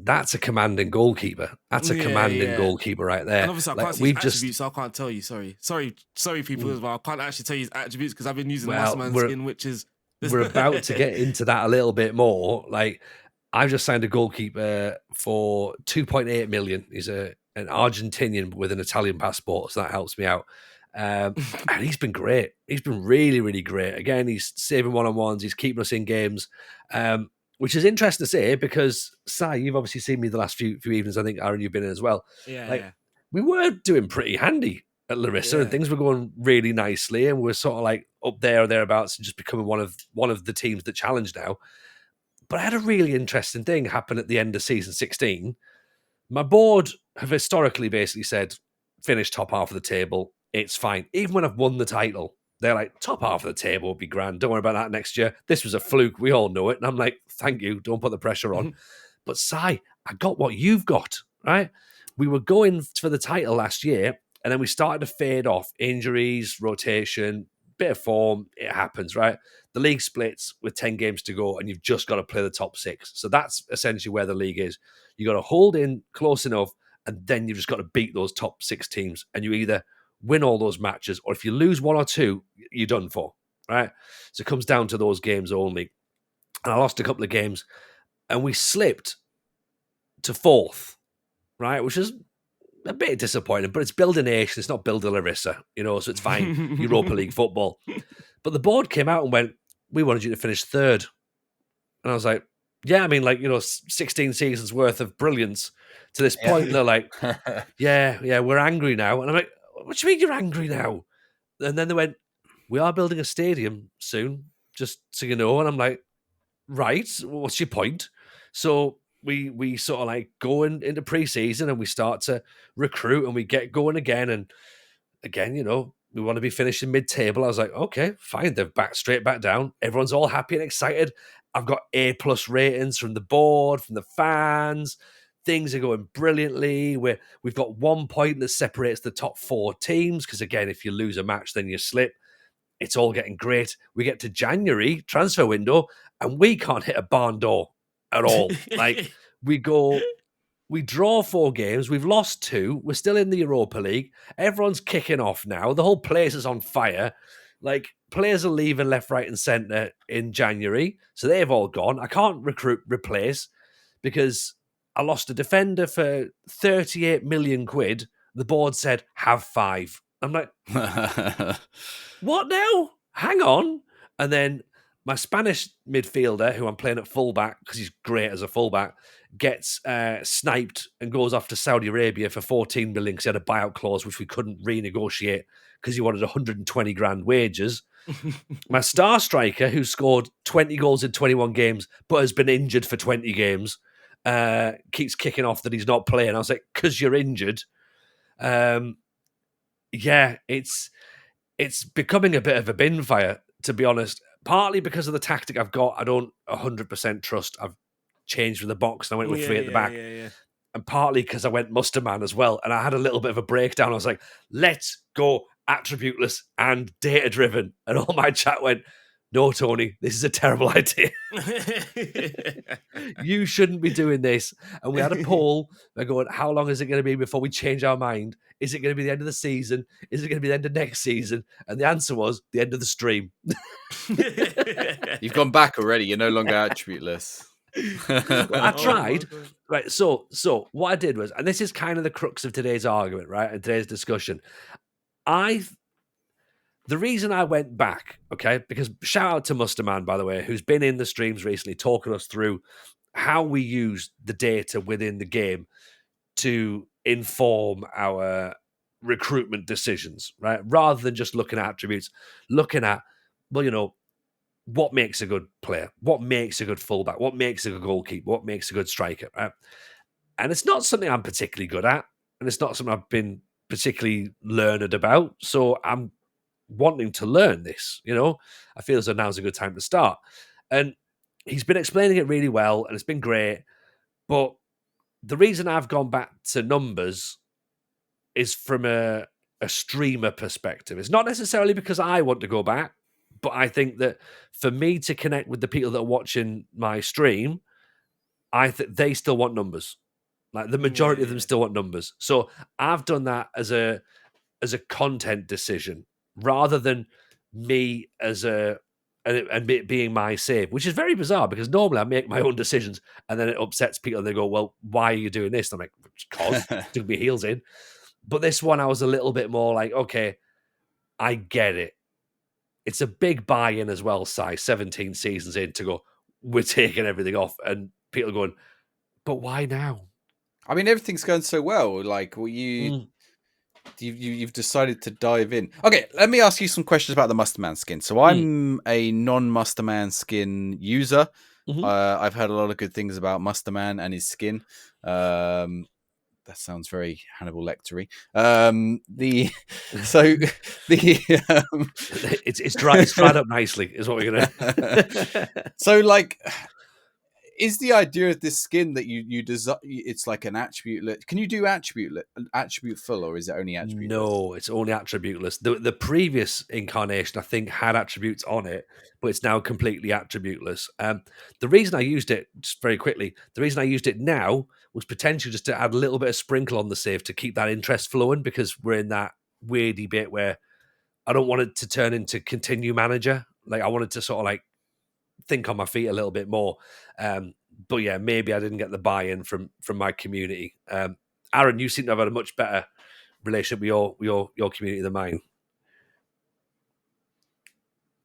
That's a commanding goalkeeper. That's a commanding goalkeeper right there. And obviously, I can't see his attributes, so I can't tell you. Sorry, people as well. I can't actually tell you his attributes because I've been using the Masterman skin, which is we're about to get into that a little bit more. Like, I've just signed a goalkeeper for 2.8 million. He's an Argentinian with an Italian passport, so that helps me out. And he's been great. He's been really, really great. Again, he's saving one-on-ones. He's keeping us in games, which is interesting to say because, Si, you've obviously seen me the last few evenings. I think, Arron, you've been in as well. We were doing pretty handy at Larissa, and things were going really nicely, and we're sort of like up there or thereabouts and just becoming one of the teams that challenge now. But I had a really interesting thing happen at the end of season 16. My board have historically basically said, finish top half of the table. It's fine. Even when I've won the title, they're like, top half of the table will be grand. Don't worry about that next year. This was a fluke. We all know it. And I'm like, thank you. Don't put the pressure on. But Si, I got what you've got, right? We were going for the title last year, and then we started to fade off. Injuries, rotation, bit of form. It happens, right? The league splits with 10 games to go, and you've just got to play the top 6. So that's essentially where the league is. You got to hold in close enough, and then you've just got to beat those top 6 teams. And you either win all those matches, or if you lose 1 or 2, you're done for, right? So it comes down to those games only. And I lost a couple of games, and we slipped to 4th, right? Which is a bit disappointing, but it's Build a Nation. It's not Build a Larissa, so it's fine. Europa League football. But the board came out and went, we wanted you to finish 3rd. And I was like, yeah, I mean, 16 seasons worth of brilliance to this point. And they're like, yeah, we're angry now. And I'm like, what do you mean you're angry now? And then they went, we are building a stadium soon, just so you know. And I'm like, right, what's your point? So we sort of like go into pre-season and we start to recruit and we get going again. And again, we want to be finishing mid-table. I was like, okay, fine. They're straight back down. Everyone's all happy and excited. I've got A+ ratings from the board, from the fans. Things are going brilliantly. We've got 1 point that separates the top 4 teams because, again, if you lose a match, then you slip. It's all getting great. We get to January, transfer window, and we can't hit a barn door at all. We draw 4 games. We've lost 2. We're still in the Europa League. Everyone's kicking off now. The whole place is on fire. Players are leaving left, right, and centre in January. So they've all gone. I can't replace because I lost a defender for 38 million quid. The board said, have 5. I'm like, what now? Hang on. And then my Spanish midfielder, who I'm playing at fullback because he's great as a fullback, gets sniped and goes off to Saudi Arabia for 14 million because he had a buyout clause which we couldn't renegotiate because he wanted 120 grand wages. My star striker, who scored 20 goals in 21 games but has been injured for 20 games, keeps kicking off that he's not playing. I was like, because you're injured. It's becoming a bit of a bin fire, to be honest. Partly because of the tactic I've got, I don't 100% trust. I've changed from the box and I went with 3 at the back. And partly because I went Musterman as well. And I had a little bit of a breakdown. I was like, let's go attributeless and data-driven. And all my chat went, no, Tony, this is a terrible idea. You shouldn't be doing this. And we had a poll. They're going, how long is it going to be before we change our mind? Is it going to be the end of the season? Is it going to be the end of next season? And the answer was the end of the stream. You've gone back already. You're no longer attributeless. Well, I tried. Right. So what I did was, and this is kind of the crux of today's argument, right? And today's discussion. The reason I went back, okay, because shout out to Musterman, by the way, who's been in the streams recently talking us through how we use the data within the game to inform our recruitment decisions, right? Rather than just looking at attributes, looking at, what makes a good player? What makes a good fullback? What makes a good goalkeeper? What makes a good striker, right? And it's not something I'm particularly good at, and it's not something I've been particularly learned about, so I'm wanting to learn this, I feel as though now's a good time to start. And he's been explaining it really well and it's been great. But the reason I've gone back to numbers is from a streamer perspective. It's not necessarily because I want to go back, but I think that for me to connect with the people that are watching my stream, they still want numbers. Like the majority of them still want numbers. So I've done that as a content decision rather than me as and it being my save, which is very bizarre because normally I make my own decisions and then it upsets people and they go, well, why are you doing this? And I'm like, because took my heels in. But this one, I was a little bit more like, okay, I get it. It's a big buy-in as well, 17 seasons in to go, we're taking everything off. And people are going, but why now? I mean, everything's going so well. Like, you've decided to dive in. Okay, let me ask you some questions about the Musterman skin. So I'm a non-Musterman skin user. I've heard a lot of good things about Musterman and his skin. That sounds very Hannibal Lecter-y. It's dried up nicely, is what we're gonna. So, like, is the idea of this skin that you design? It's like an attribute. Can you do attribute full, or is it only attribute? No, it's only attributeless. The previous incarnation, I think, had attributes on it, but it's now completely attributeless. The reason I used it, just very quickly, the reason I used it now was potentially just to add a little bit of sprinkle on the save to keep that interest flowing, because we're in that weirdy bit where I don't want it to turn into continue manager. Like, I wanted to sort of like think on my feet a little bit more. But yeah, maybe I didn't get the buy-in from my community. Arron, you seem to have had a much better relationship with your community than mine.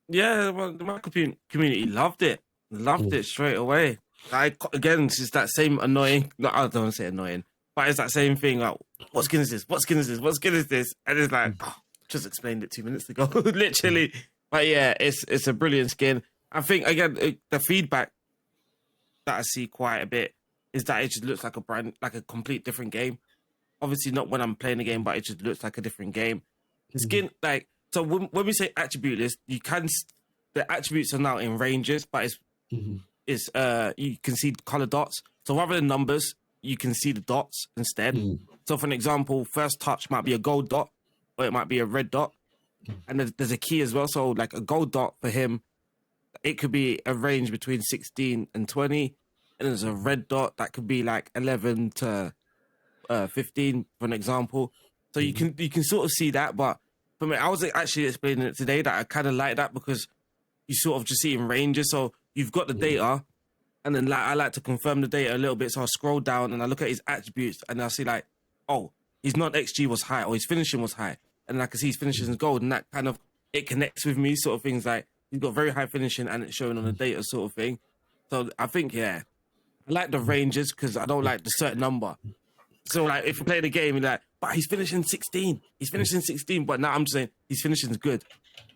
Yeah, well, my community loved it straight away. Again, it's just that same annoying. No, I don't want to say annoying, but it's that same thing. Like, what skin is this? What skin is this? What skin is this? And it's like, just explained it 2 minutes ago, literally. But yeah, it's a brilliant skin. I think again, the feedback that I see quite a bit is that it just looks like a complete different game. Obviously, not when I'm playing the game, but it just looks like a different game. The skin, like, so when we say attribute list, the attributes are now in ranges, but it's you can see color dots. So rather than numbers, you can see the dots instead. So for an example, first touch might be a gold dot, or it might be a red dot, and there's a key as well. So like a gold dot for him, it could be a range between 16 and 20, and there's a red dot that could be like 11 to 15, for an example. So you can sort of see that, but for me, I was actually explaining it today that I kind of like that because you sort of just see in ranges. So you've got the data, and then I like to confirm the data a little bit. So I scroll down and I look at his attributes, and I see like, oh, his non-XG was high, or his finishing was high, and then I can see his finishing is gold, and that kind of, it connects with me, sort of things like he's got very high finishing and it's showing on the data, sort of thing. So I think, yeah, I like the ranges because I don't like the certain number. So like if you play the game, you're like, but he's finishing 16. He's finishing 16, but now I'm just saying his finishing is good,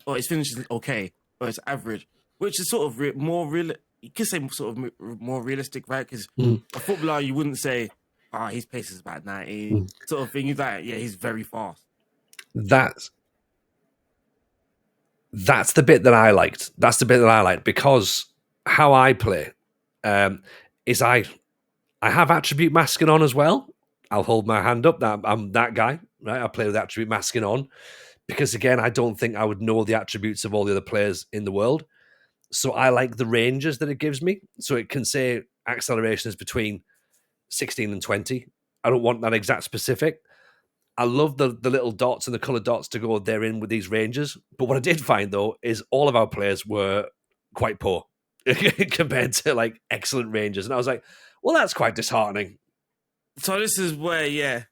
or his finishing is okay, or it's average, which is sort of more real. You could say sort of more realistic, right? Because a footballer, you wouldn't say, his pace is about 90, sort of thing. He's like, yeah, he's very fast. That's the bit that I liked. That's the bit that I liked, because how I play is I have attribute masking on as well. I'll hold my hand up that I'm that guy, right? I play with attribute masking on because, again, I don't think I would know the attributes of all the other players in the world. So I like the ranges that it gives me. So it can say acceleration is between 16 and 20. I don't want that exact specific. I love the little dots and the colored dots to go there in with these ranges. But what I did find, though, is all of our players were quite poor compared to like excellent ranges. And I was like, well, that's quite disheartening. So this is where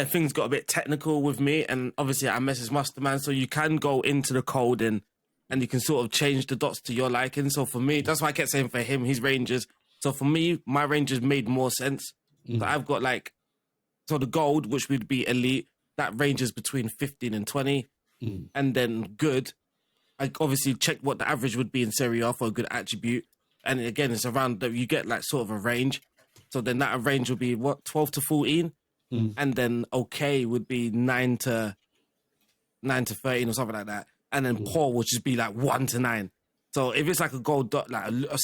things got a bit technical with me. And obviously I messaged Musterman, so you can go into the code and you can sort of change the dots to your liking. So for me, that's why I kept saying for him, his ranges. So for me, my ranges made more sense. So I've got like, so the gold, which would be elite, that ranges between 15 and 20. And then good, I obviously checked what the average would be in Serie A for a good attribute. And again, it's around that you get like sort of a range. So then that range would be what, 12 to 14? And then okay would be 9 to 13 or something like that. And then poor would just be like 1 to 9. So if it's like a gold dot, like a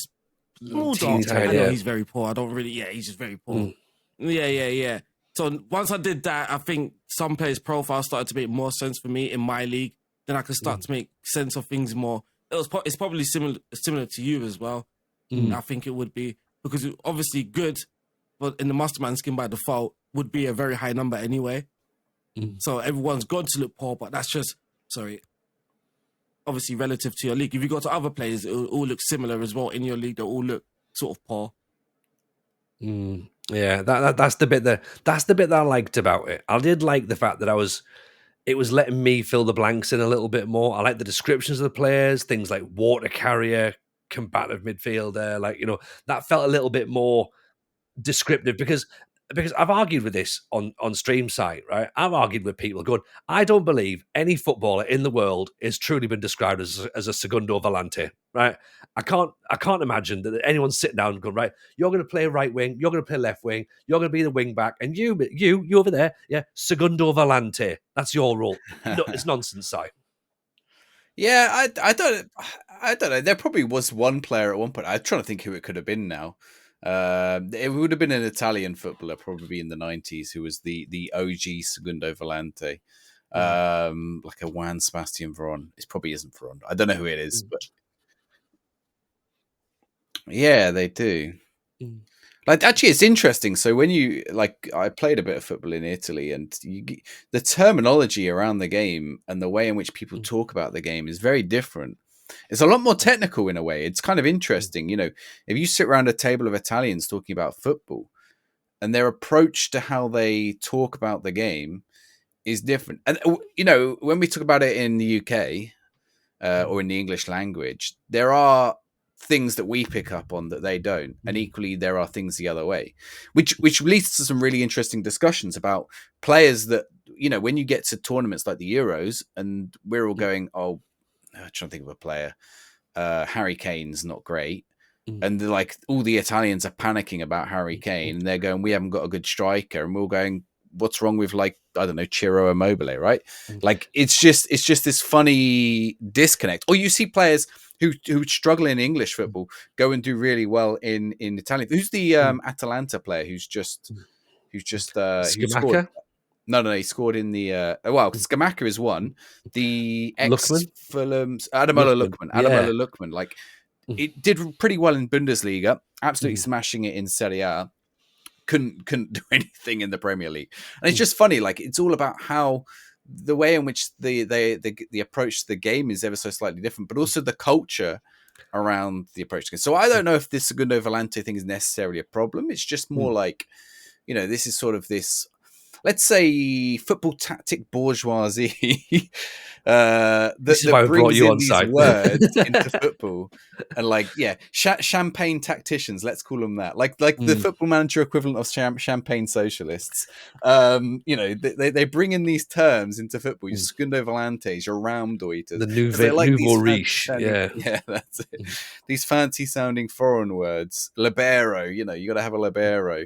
small dot, I know he's very poor. I don't really, he's just very poor. Yeah. So once I did that, I think some players' profiles started to make more sense for me in my league. Then I could start to make sense of things more. It's probably similar to you as well. I think it would be. because obviously good, but in the mastermind skin by default would be a very high number anyway. So everyone's going to look poor, but that's just, obviously relative to your league. If you go to other players, it will all look similar as well in your league. They'll all look sort of poor. Yeah, that's the bit that I liked about it. I did like the fact that it was letting me fill the blanks in a little bit more. I like the descriptions of the players, things like water carrier, combative midfielder, like, you know, that felt a little bit more descriptive because I've argued with this on stream site, right? I've argued with people going, I don't believe any footballer in the world has truly been described as a segundo volante, right? I can't imagine that anyone's sitting down and going, right, you're going to play right wing, you're going to play left wing, you're going to be the wing back, and you over there, yeah, segundo volante. That's your role. No, it's nonsense, Si. Yeah, I don't know. There probably was one player at one point. I'm trying to think who it could have been now. It would have been an Italian footballer, probably in the 90s, who was the OG Segundo Volante, like a Juan Sebastian Veron. It probably isn't Veron. I don't know who it is, but yeah, they do. Like, actually, it's interesting. So when I played a bit of football in Italy, and the terminology around the game and the way in which people talk about the game is very different. It's a lot more technical in a way. It's kind of interesting. You know, if you sit around a table of Italians talking about football, and their approach to how they talk about the game is different. And, you know, when we talk about it in the UK or in the English language, there are things that we pick up on that they don't. And equally, there are things the other way, which leads to some really interesting discussions about players that, you know, when you get to tournaments like the Euros and we're all going, I'm trying to think of a player. Harry Kane's not great. And like all the Italians are panicking about Harry Kane and they're going, we haven't got a good striker. And we're all going, what's wrong with, like, I don't know, Ciro Immobile, right? Like, it's just this funny disconnect. Or you see players who struggle in English football go and do really well in Italian. Who's the Atalanta player who's scored? No, he scored in the Scamacca is one. The ex-Fulham's Ademola Lookman. Like, it did pretty well in Bundesliga, absolutely smashing it in Serie A. Couldn't do anything in the Premier League. And it's just funny, like, it's all about how the way in which the approach to the game is ever so slightly different, but also the culture around the approach to the game. So I don't know if this Segundo Volante thing is necessarily a problem. It's just more like, you know, this is sort of this, let's say, football tactic bourgeoisie that brings in these words into football, and like, yeah, champagne tacticians, let's call them that, like the Football Manager equivalent of champagne socialists. You know, they bring in these terms into football. Your segundo volantes, your raumdeuters, the nouveau riche, yeah, that's it. These fancy sounding foreign words, libero. You know, you got to have a libero.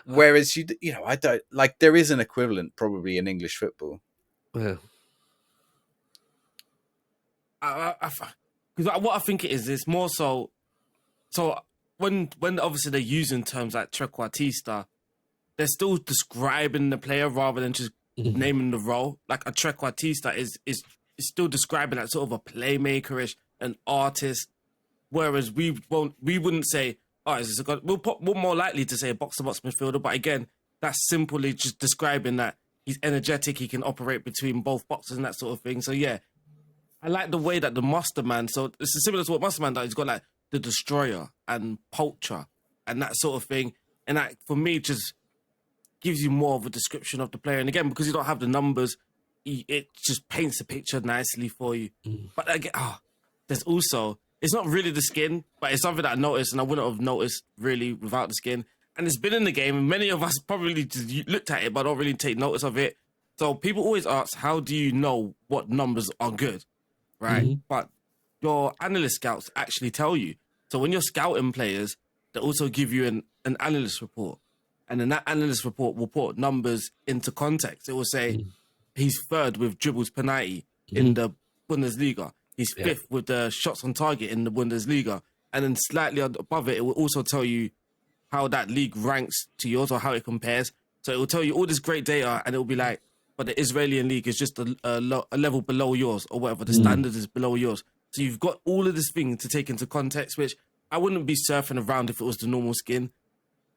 Whereas you know, I don't like, there is an equivalent probably in English football. Yeah. Because what I think it is, it's more so when obviously they're using terms like trequartista, they're still describing the player rather than just naming the role. Like a trequartista is still describing that sort of a playmaker-ish, an artist, whereas we wouldn't say, we're more likely to say a box-to-box midfielder, but again, that's simply just describing that he's energetic, he can operate between both boxes and that sort of thing. So yeah, I like the way that the Masterman, so it's similar to what Masterman does, he's got like the Destroyer and Poacher and that sort of thing. And that, for me, just gives you more of a description of the player. And again, because you don't have the numbers, it just paints the picture nicely for you. But again, there's also, it's not really the skin, but it's something that I noticed, and I wouldn't have noticed really without the skin. And it's been in the game, and many of us probably just looked at it, but don't really take notice of it. So people always ask, how do you know what numbers are good, right? But your analyst scouts actually tell you. So when you're scouting players, they also give you an analyst report. And then that analyst report will put numbers into context. It will say he's third with dribbles per 90 in the Bundesliga. He's fifth with the shots on target in the Bundesliga. And then slightly above it, it will also tell you how that league ranks to yours or how it compares. So it will tell you all this great data, and it will be like, but the Israeli league is just a level below yours, or whatever. The standard is below yours. So you've got all of this thing to take into context, which I wouldn't be surfing around if it was the normal skin.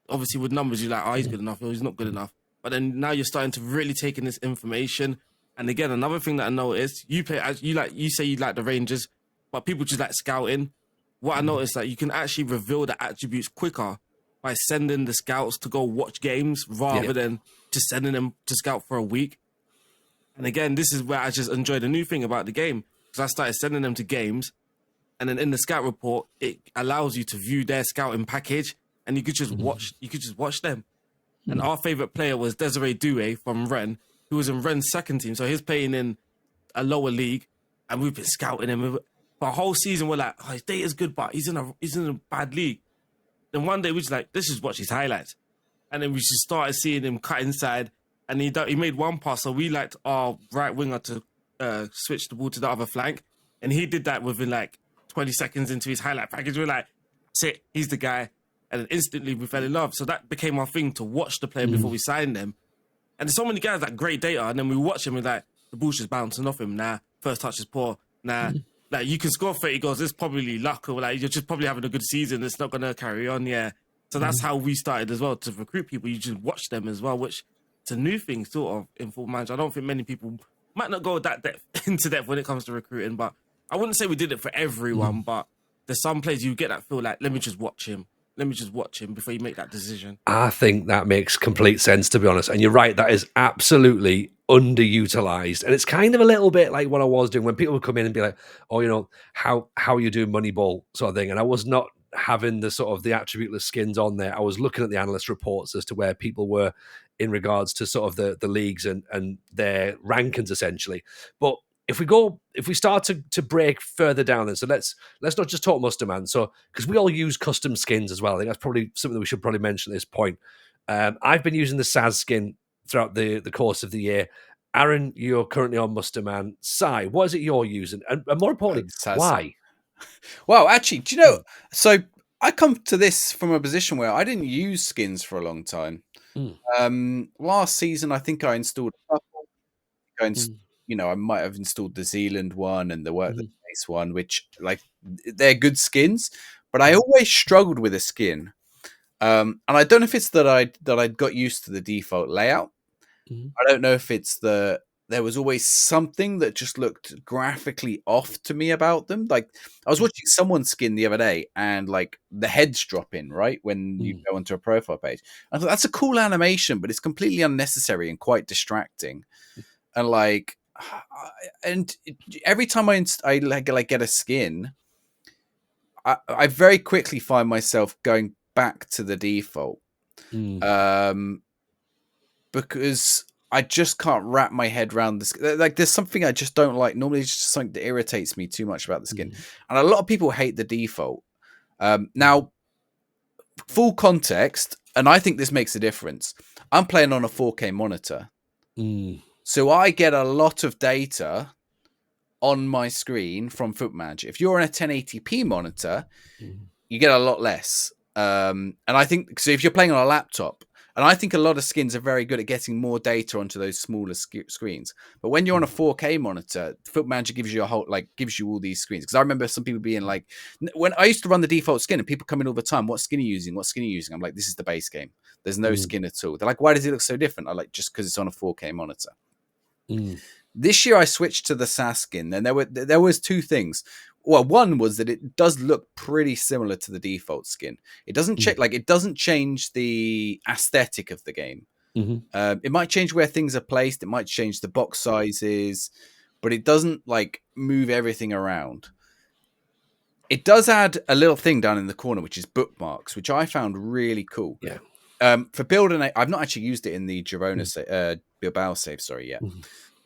Obviously, with numbers, you're like, oh, he's good enough, or he's not good enough. But then now you're starting to really take in this information. And again, another thing that I noticed, you say you like the Rangers, but people just like scouting. What I noticed that you can actually reveal the attributes quicker by sending the scouts to go watch games rather than just sending them to scout for a week. And again, this is where I just enjoyed a new thing about the game, because I started sending them to games, and then in the scout report, it allows you to view their scouting package, and you could just watch. You could just watch them. And our favorite player was Desiree Doué from Rennes, who was in Rennes' second team, so he's playing in a lower league, and we've been scouting him for a whole season. We're like, oh, his data's good, but he's in a bad league. Then one day we just like, let's just watch his highlights, and then we just started seeing him cut inside, and he made one pass, so we liked our right winger to switch the ball to the other flank, and he did that within like 20 seconds into his highlight package. We're like, that's it, he's the guy. And then instantly we fell in love. So that became our thing, to watch the player before we signed them. And there's so many guys like great data, and then we watch him and like, the ball's just bouncing off him. Nah, first touch is poor. Nah, like you can score 30 goals. It's probably luck, or like you're just probably having a good season. It's not gonna carry on. Yeah. So that's how we started as well, to recruit people. You just watch them as well, which it's a new thing sort of in Football Manager. I don't think many people might not go that into depth when it comes to recruiting, but I wouldn't say we did it for everyone. But there's some players you get that feel like, let me just watch him. Let me just watch him before you make that decision. I think that makes complete sense, to be honest. And you're right, that is absolutely underutilized. And it's kind of a little bit like what I was doing when people would come in and be like, oh, you know, how are you doing Moneyball sort of thing? And I was not having the sort of the attributeless skins on there. I was looking at the analyst reports as to where people were in regards to sort of the leagues and their rankings, essentially. But if we start to break further down, then so let's not just talk Musterman. So because we all use custom skins as well, I think that's probably something that we should probably mention at this point. I've been using the Saz skin throughout the course of the year. Arron, you're currently on Musterman. Sai, what is it you're using? And more importantly, why? Well, actually, do you know? So I come to this from a position where I didn't use skins for a long time. Last season, I think I installed a couple. You know, I might have installed the Zealand one and the Workplace one, which like they're good skins, but I always struggled with a skin. And I don't know if it's that I got used to the default layout. I don't know if it's there was always something that just looked graphically off to me about them. Like I was watching someone's skin the other day, and like the heads drop in right when you go onto a profile page. I thought that's a cool animation, but it's completely unnecessary and quite distracting. And like. And every time I get a skin, I very quickly find myself going back to the default, because I just can't wrap my head around this. Like, there's something I just don't like. Normally, it's just something that irritates me too much about the skin, and a lot of people hate the default. Now, full context, and I think this makes a difference. I'm playing on a 4K monitor. So I get a lot of data on my screen from Football Manager. If you're on a 1080p monitor, you get a lot less. And I think, so if you're playing on a laptop, and I think a lot of skins are very good at getting more data onto those smaller screens. But when you're on a 4K monitor, Football Manager gives you gives you all these screens. Because I remember some people being like, when I used to run the default skin and people come in all the time, what skin are you using? What skin are you using? I'm like, this is the base game. There's no skin at all. They're like, why does it look so different? I'm like, just because it's on a 4K monitor. This year I switched to the SAS skin, and there was two things. Well, one was that it does look pretty similar to the default skin. It doesn't it doesn't change the aesthetic of the game. It might change where things are placed. It might change the box sizes, but it doesn't like move everything around. It does add a little thing down in the corner, which is bookmarks, which I found really cool. Yeah. For building, I've not actually used it in the Girona Bilbao save, yet.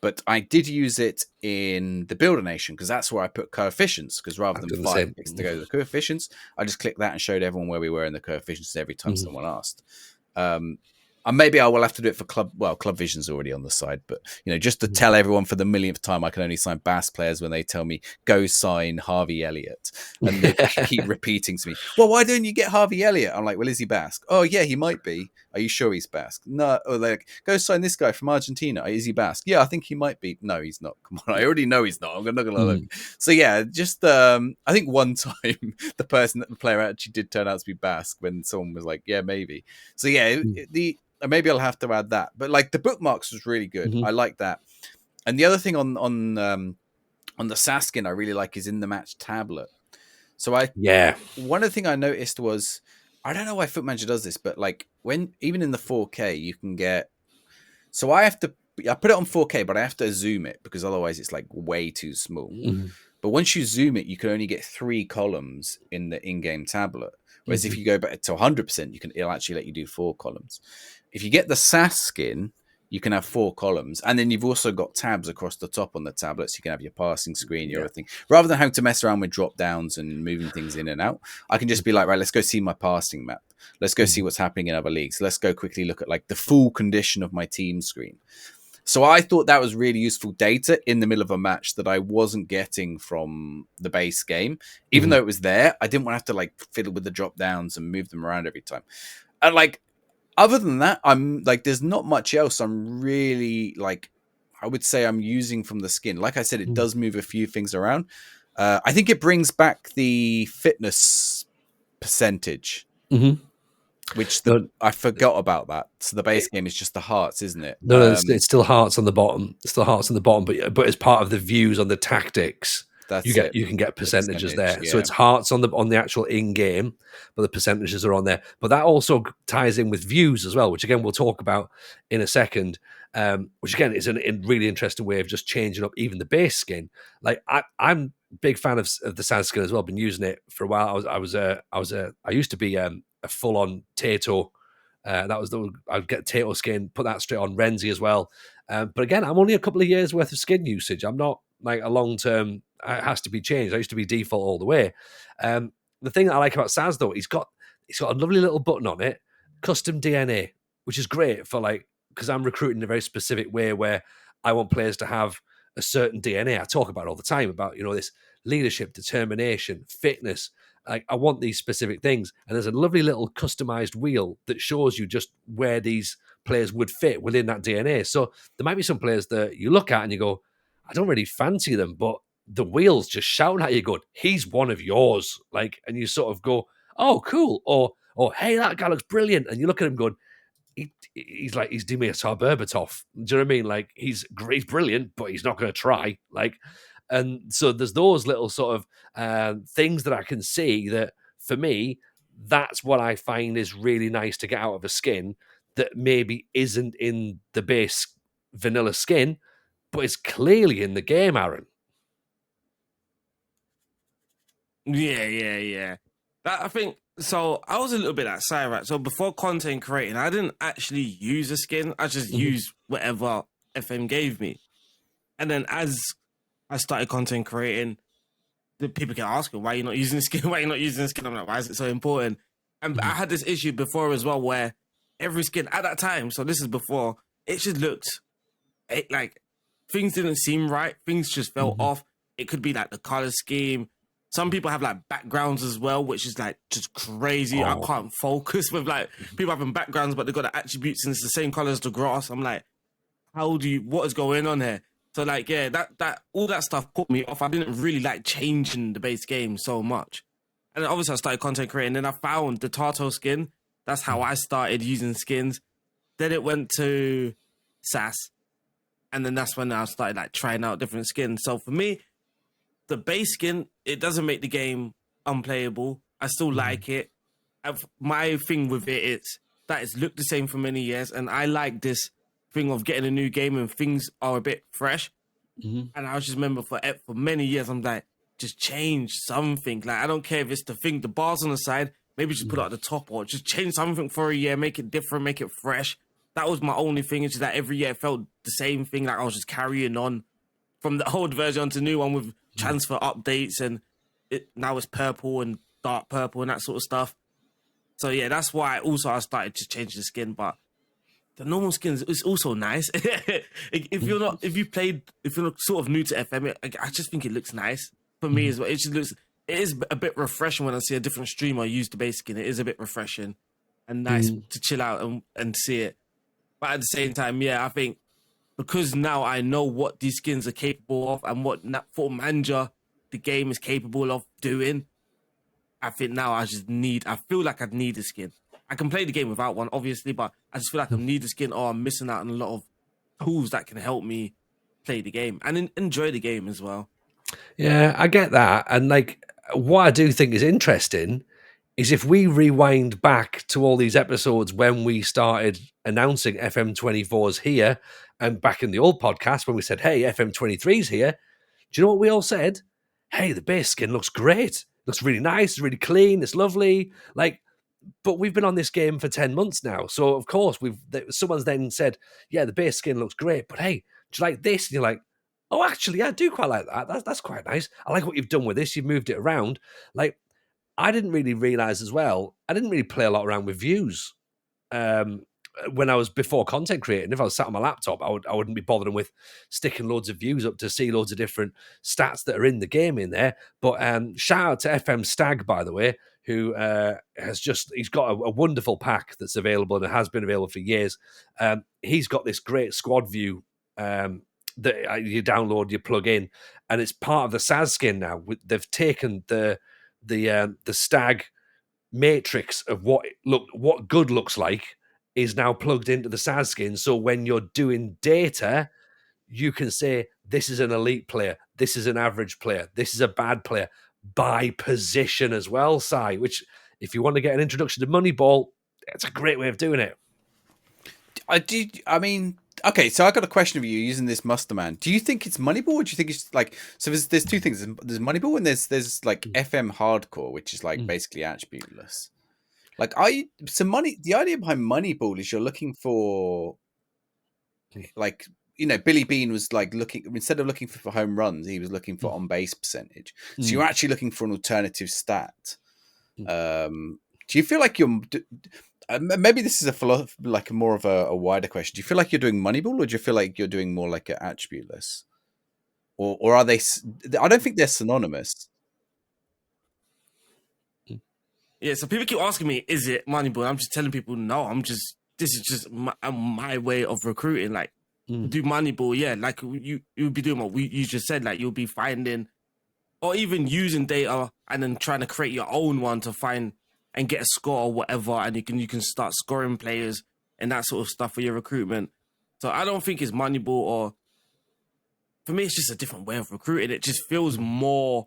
But I did use it in the Builder Nation, because that's where I put coefficients, because rather than 5 picks to go to the coefficients, I just clicked that and showed everyone where we were in the coefficients every time someone asked. maybe I will have to do it for Club. Well, Club Vision's already on the side, but just to tell everyone for the millionth time, I can only sign Basque players when they tell me go sign Harvey Elliott, and they keep repeating to me, well, why don't you get Harvey Elliott? I'm like, well, is he Basque? Oh yeah, he might be. Are you sure he's Basque? No. Or like, go sign this guy from Argentina. Is he Basque? Yeah, I think he might be. No, he's not. Come on, I already know he's not. I'm not gonna look. So yeah, just I think one time the player actually did turn out to be Basque when someone was like, yeah, maybe. So yeah, maybe I'll have to add that. But like the bookmarks was really good. I like that. And the other thing on the SAS skin I really like is in the match tablet. So one of the thing I noticed was, I don't know why Foot Manager does this, but like even in the 4K you can get. So I put it on 4K, but I have to zoom it because otherwise it's like way too small. But once you zoom it, you can only get 3 columns in the in-game tablet. Whereas if you go back to 100%, it'll actually let you do 4 columns. If you get the SAS skin, you can have 4 columns, and then you've also got tabs across the top on the tablet, so you can have your passing screen, your everything. Rather than having to mess around with drop downs and moving things in and out, I can just be like, right, let's go see my passing map. Let's go see what's happening in other leagues. Let's go quickly look at like the full condition of my team screen. So I thought that was really useful data in the middle of a match that I wasn't getting from the base game. Even though it was there, I didn't want to have to like fiddle with the drop downs and move them around every time. And like, other than that, I'm like, there's not much else I'm really like, I would say I'm using from the skin. Like I said, it does move a few things around. I think it brings back the fitness percentage, which I forgot about that. So the base game is just the hearts, isn't it? No, it's still hearts on the bottom. It's still hearts on the bottom, but as part of the views on the tactics, you can get percentages there. Yeah. So it's hearts on the actual in game, but the percentages are on there. But that also ties in with views as well, which again we'll talk about in a second. Which again is a really interesting way of just changing up even the base skin. Like I'm a big fan of the SAS skin as well. Been using it for a while. I used to be a full on Tato. I'd get Tato skin, put that straight on Renzi as well. But again, I'm only a couple of years worth of skin usage. I'm not like a long term. It has to be changed. I used to be default all the way. The thing that I like about SAS though, he's got a lovely little button on it, custom DNA, which is great for like, because I'm recruiting in a very specific way where I want players to have a certain DNA. I talk about it all the time about this leadership, determination, fitness. I want these specific things, and there's a lovely little customized wheel that shows you just where these players would fit within that DNA. So there might be some players that you look at and you go, I don't really fancy them, but the wheel's just shouting at you going, he's one of yours. Like, and you sort of go, oh, cool. Or hey, that guy looks brilliant. And you look at him going, he's Dimitar Berbatov. Do you know what I mean? Like, he's brilliant, but he's not going to try. Like, and so there's those little sort of things that I can see that for me, that's what I find is really nice to get out of a skin that maybe isn't in the base vanilla skin, but it's clearly in the game, Arron. Yeah. That, I think, so I was a little bit like Cyrat. So before content creating, I didn't actually use a skin. I just used whatever FM gave me. And then as I started content creating, the people kept asking, why are you not using the skin? Why are you not using the skin? I'm like, why is it so important? And I had this issue before as well where every skin at that time, so this is before, it just looked like things didn't seem right. Things just fell off. It could be like the color scheme. Some people have like backgrounds as well, which is like just crazy. I can't focus with like people having backgrounds, but they've got the attributes and it's the same color as the grass. I'm like, what is going on here? So like, yeah, that all that stuff put me off. I didn't really like changing the base game so much. And then obviously I started content creating. Then I found the Tato skin. That's how I started using skins. Then it went to SAS. And then that's when I started like trying out different skins. So for me, the base skin, it doesn't make the game unplayable. I still like it. My thing with it is that it's looked the same for many years. And I like this thing of getting a new game and things are a bit fresh. And I just remember for many years, I'm like, just change something. Like, I don't care if it's the bars on the side, maybe just put it at the top or just change something for a year, make it different, make it fresh. That was my only thing. It's just that every year it felt the same thing. Like I was just carrying on from the old version to the new one with transfer updates, and now it's purple and dark purple and that sort of stuff. So yeah, that's why I started to change the skin. But the normal skins is also nice. If you're sort of new to FM, I just think it looks nice for me as well. It is a bit refreshing when I see a different streamer use the base skin. It is a bit refreshing and nice to chill out and see it. But at the same time, yeah, I think because now I know what these skins are capable of and what Football Manager the game is capable of doing, I think now I feel like I need a skin. I can play the game without one, obviously, but I just feel like I need a skin or I'm missing out on a lot of tools that can help me play the game and enjoy the game as well. Yeah, I get that. And like, what I do think is interesting is if we rewind back to all these episodes when we started announcing FM24's here and back in the old podcast when we said, hey, FM23's here, do you know what we all said? Hey, the base skin looks great. Looks really nice. It's really clean. It's lovely. Like, but we've been on this game for 10 months now. So, of course, someone's then said, yeah, the base skin looks great, but hey, do you like this? And you're like, oh, actually, I do quite like that. That's quite nice. I like what you've done with this. You've moved it around. Like, I didn't really realize as well, I didn't really play a lot around with views. When I was before content creating, if I was sat on my laptop, I wouldn't be bothering with sticking loads of views up to see loads of different stats that are in the game in there. But shout out to FM Stag, by the way, who he's got a wonderful pack that's available and it has been available for years. He's got this great squad view that you download, you plug in, and it's part of the SAS skin now. They've taken the Stag matrix of what good looks like is now plugged into the SAS skin. So when you're doing data, you can say, this is an elite player, this is an average player, this is a bad player, by position as well, Si, which, if you want to get an introduction to Moneyball, it's a great way of doing it. Okay, so I got a question of you using this Musterman. Do you think it's Moneyball, or do you think it's like, so there's two things. There's Moneyball and there's like FM Hardcore, which is like basically attributeless. Like, the idea behind Moneyball is you're looking for, like, you know, Billy Bean was like instead of looking for home runs, he was looking for on base percentage. So you're actually looking for an alternative stat. Do you feel like maybe this is more of a wider question. Do you feel like you're doing Moneyball, or do you feel like you're doing more like an attributeless? Or are they? I don't think they're synonymous. Yeah, so people keep asking me, is it Moneyball? I'm just telling people, no, this is just my way of recruiting. Like, do Moneyball, yeah, like you'll be doing what you just said, like you'll be finding or even using data and then trying to create your own one to find and get a score or whatever, and you can start scoring players and that sort of stuff for your recruitment. So I don't think it's Moneyball, or for me, it's just a different way of recruiting. It just feels more,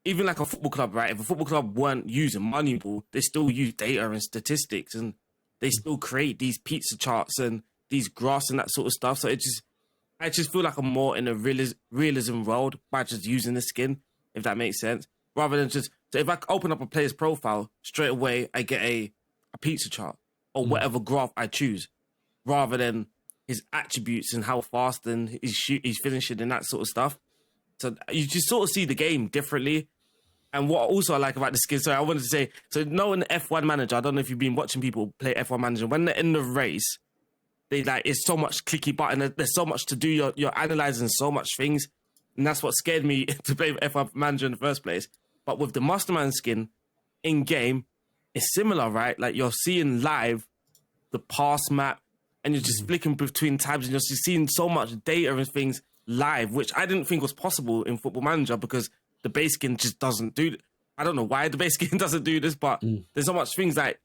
even like a football club, right? If a football club weren't using Moneyball, they still use data and statistics, and they still create these pizza charts and these graphs and that sort of stuff. So I just feel like I'm more in a realism world by just using the skin, if that makes sense. Rather than just, so if I open up a player's profile, straight away I get a pizza chart or whatever graph I choose, rather than his attributes and how fast and he's finishing and that sort of stuff. So you just sort of see the game differently. And what also I like about the skin, so I wanted to say, so knowing F1 Manager, I don't know if you've been watching people play F1 Manager, when they're in the race, they like, it's so much clicky button, there's so much to do, you're analysing so much things, and that's what scared me to play F1 Manager in the first place. But with the Masterman skin, in-game, it's similar, right? Like, you're seeing live the pass map, and you're just flicking between tabs, and you're just seeing so much data and things live, which I didn't think was possible in Football Manager, because the base skin just doesn't do it. I don't know why the base skin doesn't do this, but there's so much things like,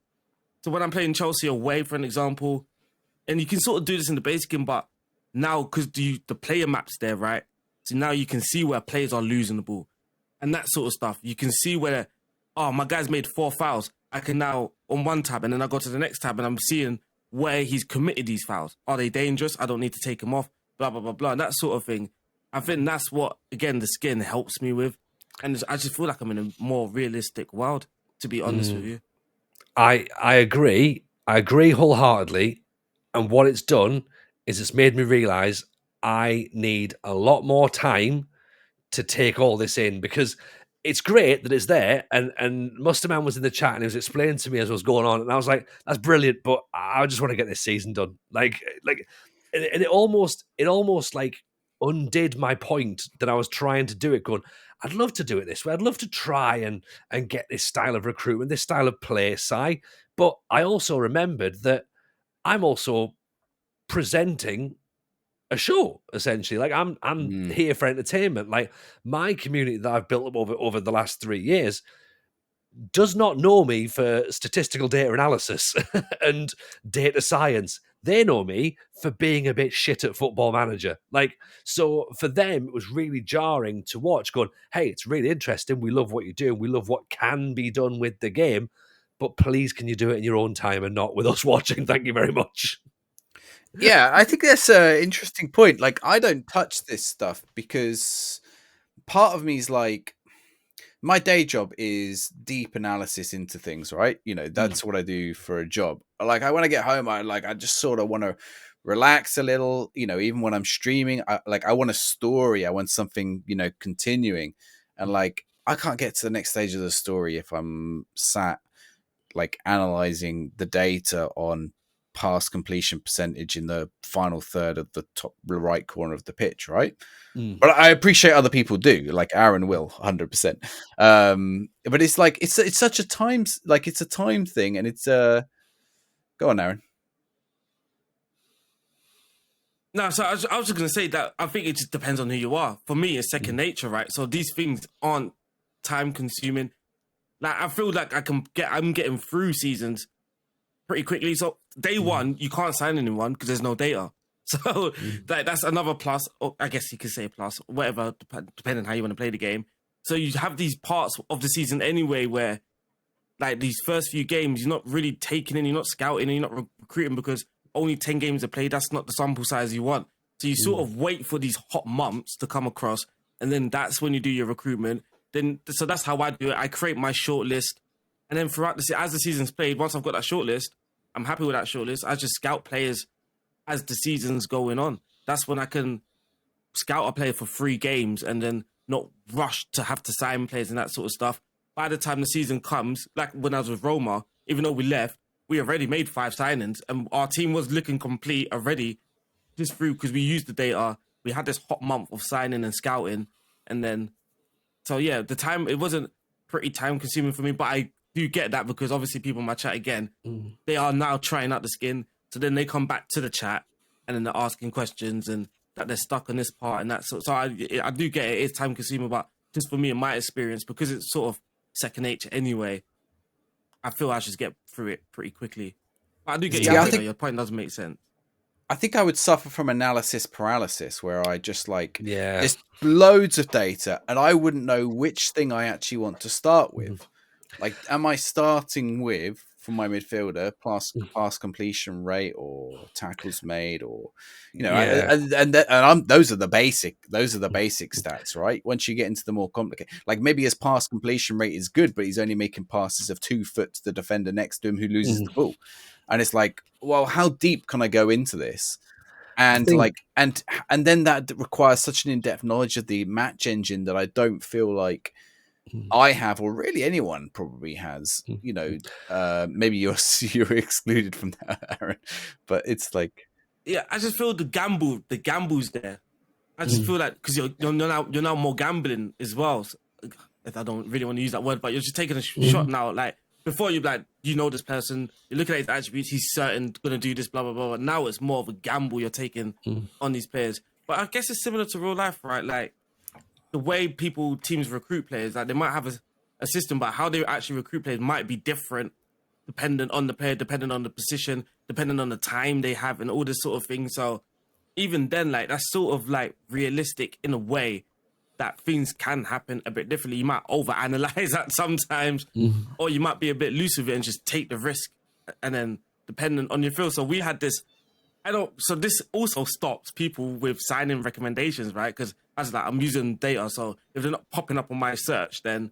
so when I'm playing Chelsea away, for an example, and you can sort of do this in the base skin, but now, because the player map's there, right? So now you can see where players are losing the ball and that sort of stuff. You can see where, oh, my guy's made 4 fouls. I can now, on one tab, and then I go to the next tab, and I'm seeing where he's committed these fouls. Are they dangerous? I don't need to take them off, blah, blah, blah, blah, and that sort of thing. I think that's what, again, the skin helps me with. And I just feel like I'm in a more realistic world, to be honest with you. I agree. I agree wholeheartedly. And what it's done is it's made me realise I need a lot more time to take all this in, because it's great that it's there, and Musterman was in the chat and he was explaining to me as I was going on, and I was like, "That's brilliant," but I just want to get this season done. Like, and it almost like undid my point that I was trying to do it. Going, I'd love to do it this way. I'd love to try and get this style of recruitment, this style of play, but I also remembered that I'm also presenting a show, essentially. Like I'm here for entertainment. Like my community that I've built up over the last 3 years does not know me for statistical data analysis and data science. They know me for being a bit shit at Football Manager. Like, so for them, it was really jarring to watch going, hey, it's really interesting. We love what you're doing. We love what can be done with the game, but please, can you do it in your own time and not with us watching? Thank you very much. Yeah, I think that's an interesting point. Like, I don't touch this stuff because part of me is like, my day job is deep analysis into things, right? You know, that's what I do for a job. Like, when I get home, I just sort of want to relax a little, you know, even when I'm streaming, I want a story. I want something, you know, continuing. And like, I can't get to the next stage of the story if I'm sat like analyzing the data on pass completion percentage in the final third of the top right corner of the pitch, right? But I appreciate other people do, like Arron will 100%. But it's like it's such a time, like it's a time thing, and it's go on, Arron. No, so I was just gonna say that I think it just depends on who you are. For me, it's second nature, right? So these things aren't time consuming. Like I feel like I'm getting through seasons pretty quickly. So day one, you can't sign anyone because there's no data. So that's another plus. Or I guess you could say plus, whatever, depending on how you want to play the game. So you have these parts of the season anyway where, like these first few games, you're not really taking in, you're not scouting, and you're not recruiting because only 10 games are played. That's not the sample size you want. So you sort of wait for these hot months to come across, and then that's when you do your recruitment. So that's how I do it. I create my shortlist, and then throughout as the season's played, once I've got that shortlist, I'm happy with that shortlist. I just scout players as the season's going on. That's when I can scout a player for 3 games and then not rush to have to sign players and that sort of stuff. By the time the season comes, like when I was with Roma, even though we left, we already made 5 signings and our team was looking complete already just through because we used the data. We had this hot month of signing and scouting. And then, so yeah, it wasn't pretty time consuming for me, but I do get that because obviously people in my chat again, they are now trying out the skin. So then they come back to the chat and then they're asking questions and that they're stuck on this part and that. So I do get it. It's time consuming, but just for me and my experience, because it's sort of second nature anyway, I feel I should get through it pretty quickly. But I do get your point doesn't make sense. I think I would suffer from analysis paralysis where I just there's loads of data and I wouldn't know which thing I actually want to start with. Like, am I starting with, for my midfielder, pass completion rate or tackles made, or you know, those are the basic stats, right? Once you get into the more complicated, like maybe his pass completion rate is good, but he's only making passes of 2 foot to the defender next to him who loses the ball, and it's like, well, how deep can I go into this? And and then that requires such an in-depth knowledge of the match engine that I don't feel like I have, or really anyone probably has. You know, maybe you're excluded from that, Arron, but it's like, yeah, I just feel the gamble's there. I just feel like because you're now more gambling as well. So, if I don't really want to use that word, but you're just taking a shot now. Like before, you're like, you know, this person, you're looking at his attributes, he's certain going to do this, blah blah blah. Now it's more of a gamble you're taking on these players. But I guess it's similar to real life, right? Like the way teams recruit players, like they might have a system, but how they actually recruit players might be different dependent on the player, dependent on the position, depending on the time they have and all this sort of thing. So even then, like that's sort of like realistic in a way that things can happen a bit differently. You might overanalyze that sometimes, or you might be a bit loose with it and just take the risk and then dependent on your feel. So we had this, so this also stops people with signing recommendations, right? Because as like I'm using data, so if they're not popping up on my search, then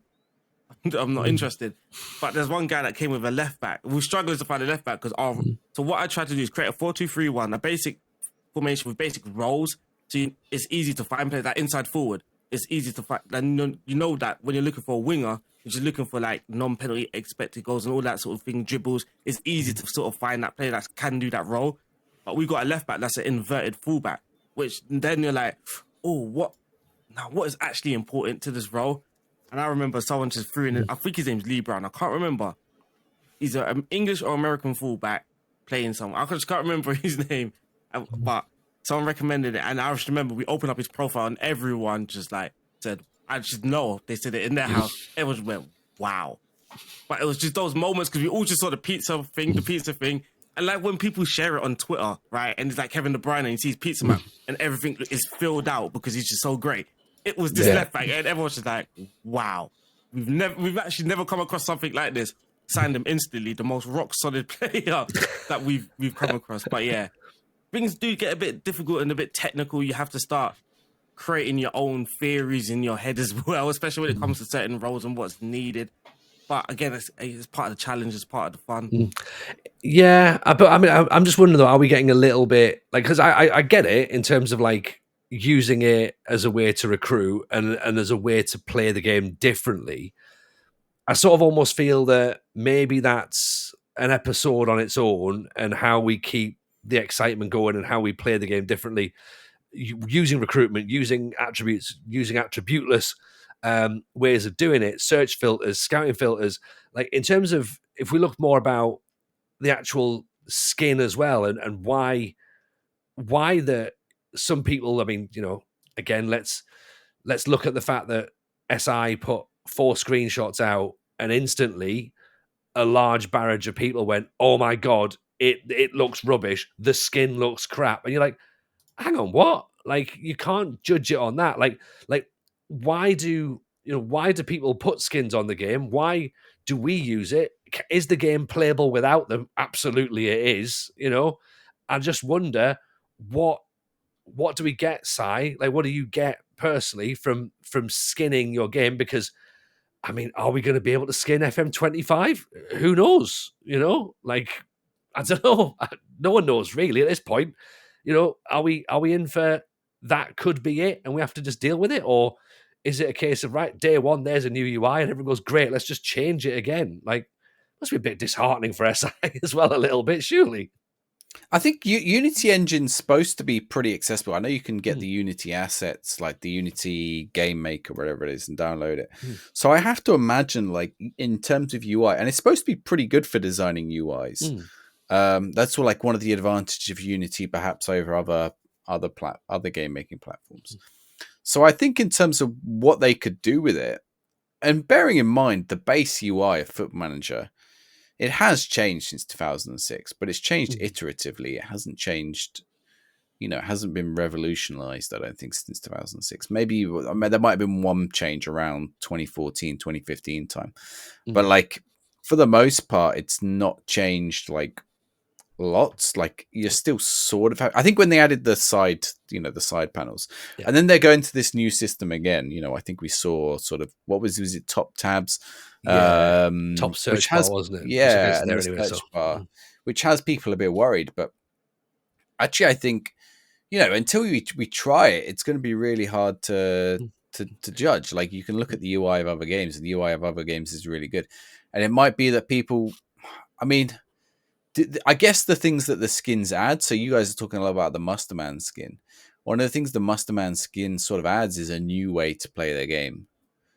I'm not interested. But there's one guy that came with a left back. We're struggling to find a left back because so what I tried to do is create a 4-2-3-1, a basic formation with basic roles. So it's easy to find players like inside forward. it's easy to find. And you know that when you're looking for a winger, you're just looking for like non-penalty expected goals and all that sort of thing, dribbles. It's easy to sort of find that player that can do that role. But we got a left back that's an inverted fullback, which then you're like, oh, what is actually important to this role? And I remember someone just threw in, I think his name's Lee Brown. I can't remember. He's an English or American fullback playing somewhere. I just can't remember his name, but someone recommended it. And I just remember we opened up his profile and everyone just like said, I just know they said it in their house. Everyone just went, wow. But it was just those moments because we all just saw the pizza thing. And like when people share it on Twitter, right? And it's like Kevin De Bruyne and he sees Pizza Man and everything is filled out because he's just so great. It was this left back and everyone's just like, wow. We've actually never come across something like this. Signed him instantly, the most rock solid player that we've come across. But yeah, things do get a bit difficult and a bit technical. You have to start creating your own theories in your head as well, especially when it comes to certain roles and what's needed. But again, it's part of the challenge, it's part of the fun. Yeah, but I mean, I'm just wondering though, are we getting a little bit like, because I get it in terms of like using it as a way to recruit and as a way to play the game differently. I sort of almost feel that maybe that's an episode on its own, and how we keep the excitement going and how we play the game differently, using recruitment, using attributes, using attributeless ways of doing it, search filters, scouting filters. Like in terms of, if we look more about the actual skin as well, and why the some people, I mean, you know, again, let's look at the fact that SI put 4 screenshots out and instantly a large barrage of people went, oh my God, it looks rubbish. The skin looks crap. And you're like, hang on, what? Like, you can't judge it on that. Like why do people put skins on the game? Why do we use it? Is the game playable without them? Absolutely it is, you know? I just wonder what do we get, Si? Like, what do you get personally from skinning your game? Because I mean, are we going to be able to skin FM25? Who knows? You know, like, I don't know. No one knows really at this point. You know, are we in for that? Could be it, and we have to just deal with it, or is it a case of, right, day one, there's a new UI, and everyone goes, great, let's just change it again? Like, must be a bit disheartening for SI as well, a little bit, surely. I think Unity Engine's supposed to be pretty accessible. I know you can get the Unity assets, like the Unity Game Maker, whatever it is, and download it. So I have to imagine, like, in terms of UI, and it's supposed to be pretty good for designing UIs. That's all, like, one of the advantages of Unity, perhaps over other game making platforms. So I think in terms of what they could do with it, and bearing in mind the base UI of Football Manager, it has changed since 2006, but it's changed iteratively. It hasn't changed, you know, it hasn't been revolutionized, I don't think, since 2006. Maybe, I mean, there might have been one change around 2014, 2015 time. But, like, for the most part, it's not changed, like, lots. Like, you're still sort of... I think when they added the side, you know, the side panels, and then they're going to this new system again, you know, I think we saw sort of, what was it, top tabs? Top search bar, wasn't it? Yeah, and the search bar, which has people a bit worried. But actually, I think, you know, until we try it, it's going to be really hard to judge. Like, you can look at the UI of other games, and the UI of other games is really good. And it might be that people, I mean, I guess the things that the skins add. So you guys are talking a lot about the Musterman skin. One of the things the Musterman skin sort of adds is a new way to play their game.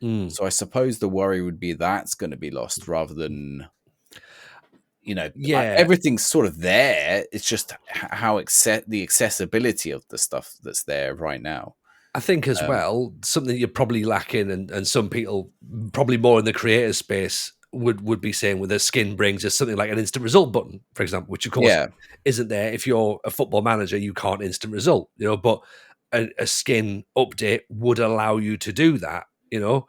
So I suppose the worry would be that's going to be lost rather than, you know, everything's sort of there. It's just how the accessibility of the stuff that's there right now. I think as well, something you're probably lacking, and some people probably more in the creator space would be saying with the skin brings is something like an instant result button, for example, which of course isn't there. If you're a Football Manager, you can't instant result, you know, but a skin update would allow you to do that. You know,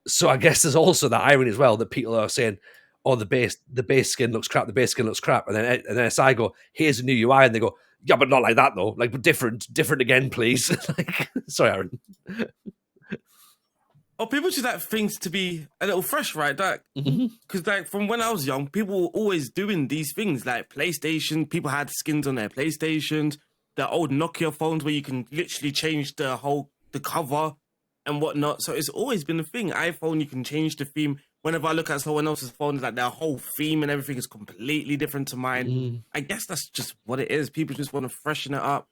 so I guess there's also that irony as well that people are saying, "Oh, the base skin looks crap. The base skin looks crap," and then as I go, "Here's a new UI," and they go, "Yeah, but not like that though. Like, but different again, please." Like, sorry, Arron. Oh, people just like things to be a little fresh, right? That because like from when I was young, people were always doing these things. Like PlayStation, people had skins on their PlayStations. The old Nokia phones where you can literally change the the cover and whatnot. So it's always been a thing. iPhone, you can change the theme. Whenever I look at someone else's phone, it's like their whole theme and everything is completely different to mine. I guess that's just what it is. People just want to freshen it up.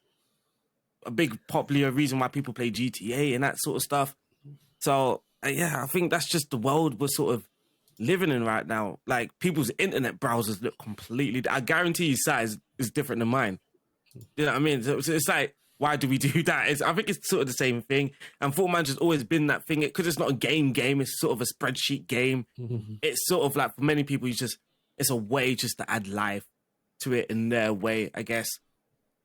A big popular reason why people play GTA and that sort of stuff. So, yeah, I think that's just the world we're sort of living in right now. Like, people's internet browsers look completely... I guarantee you size is different than mine. You know what I mean? So it's like, why do we do that? I think it's sort of the same thing. And Football Manager's always been that thing. Because it's not a game, it's sort of a spreadsheet game. It's sort of like, for many people, it's a way just to add life to it in their way, I guess.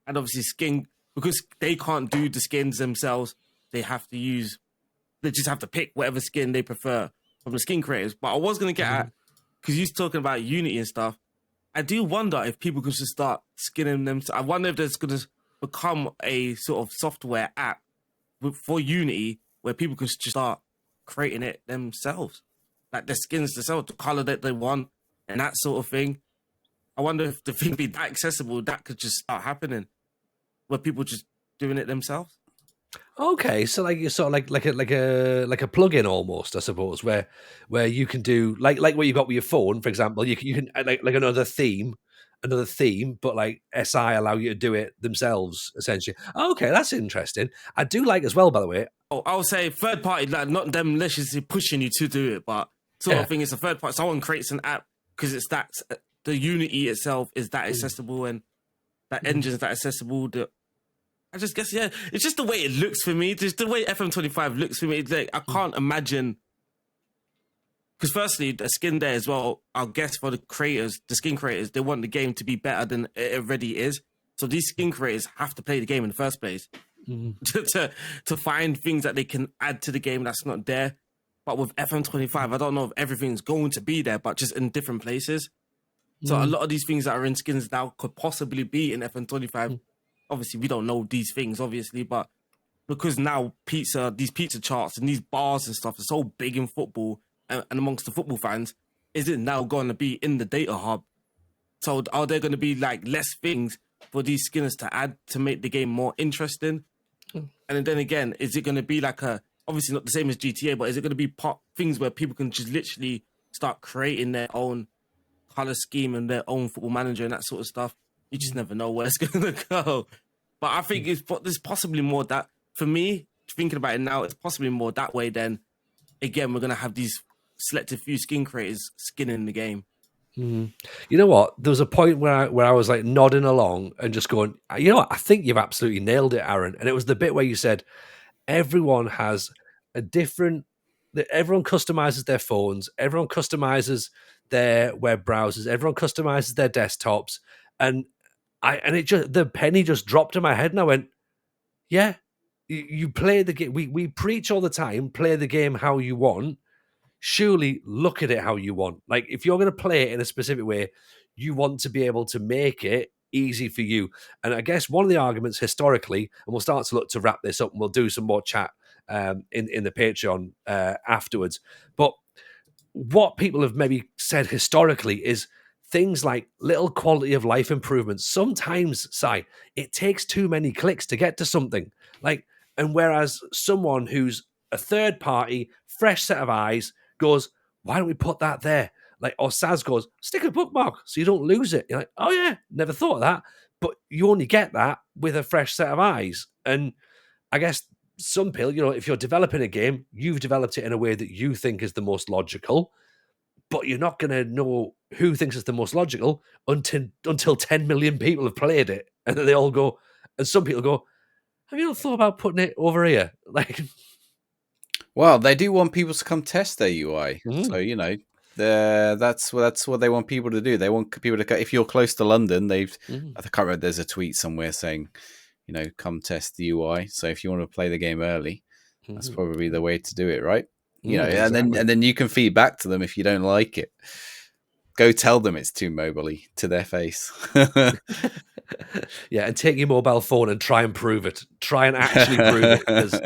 And obviously skin, because they can't do the skins themselves, they just have to pick whatever skin they prefer from the skin creators. But I was going to get at, because you're talking about Unity and stuff, I do wonder if people could just start skinning them. I wonder if there's going to become a sort of software app for Unity where people can just start creating it themselves. Like the skins themselves, the color that they want and that sort of thing. I wonder if the thing be that accessible, that could just start happening where people just doing it themselves. Okay, so like you're sort of like a plug-in almost, I suppose, where you can do like what you got with your phone, for example. You can like another theme, but like SI allow you to do it themselves essentially. Okay, that's interesting. I do like as well, by the way. Oh, I would say third party, like not them maliciously pushing you to do it, but sort of thing. It's a third party. Someone creates an app because it's that the Unity itself is that accessible and that engine is that accessible. I just guess, yeah, it's just the way it looks for me. Just the way FM25 looks for me. It's like, I can't imagine. Because firstly, the skin there as well, I guess for the creators, the skin creators, they want the game to be better than it already is. So these skin creators have to play the game in the first place to find things that they can add to the game that's not there. But with FM25, I don't know if everything's going to be there, but just in different places. So a lot of these things that are in skins now could possibly be in FM25. Obviously, we don't know these things, obviously, but because now these pizza charts and these bars and stuff are so big in football and amongst the football fans, is it now going to be in the data hub? So are there going to be like less things for these skinners to add to make the game more interesting? And then again, is it going to be like obviously not the same as GTA, but is it going to be things where people can just literally start creating their own color scheme and their own Football Manager and that sort of stuff? You just never know where it's going to go. But I think there's possibly more that, for me, thinking about it now, it's possibly more that way than, again, we're going to have these selected few skin creators skinning the game. You know what? There was a point where I was like nodding along and just going, you know what? I think you've absolutely nailed it, Arron. And it was the bit where you said, everyone has a different, everyone customizes their phones, everyone customizes their web browsers, everyone customizes their desktops. And the penny just dropped in my head, and I went, "Yeah, you play the game. We preach all the time, play the game how you want. Surely look at it how you want. Like if you're going to play it in a specific way, you want to be able to make it easy for you." And I guess one of the arguments historically, and we'll start to look to wrap this up, and we'll do some more chat in the Patreon afterwards. But what people have maybe said historically is things like little quality of life improvements. Sometimes, it takes too many clicks to get to something. And whereas someone who's a third party, fresh set of eyes goes, why don't we put that there? Or Saz goes, stick a bookmark so you don't lose it. You're like, oh yeah, never thought of that. But you only get that with a fresh set of eyes. And I guess some people, if you're developing a game, you've developed it in a way that you think is the most logical. But you're not going to know who thinks it's the most logical until 10 million people have played it. And then they all go, and some people go, have you not thought about putting it over here? Well, they do want people to come test their UI. So, that's what they want people to do. They want people to, if you're close to London, I can't remember, there's a tweet somewhere saying, come test the UI. So if you want to play the game early, that's probably the way to do it, right? Exactly. and then you can feed back to them if you don't like it. Go tell them it's too mobile-y to their face. Yeah, and take your mobile phone and try and prove it. Try and actually prove it, because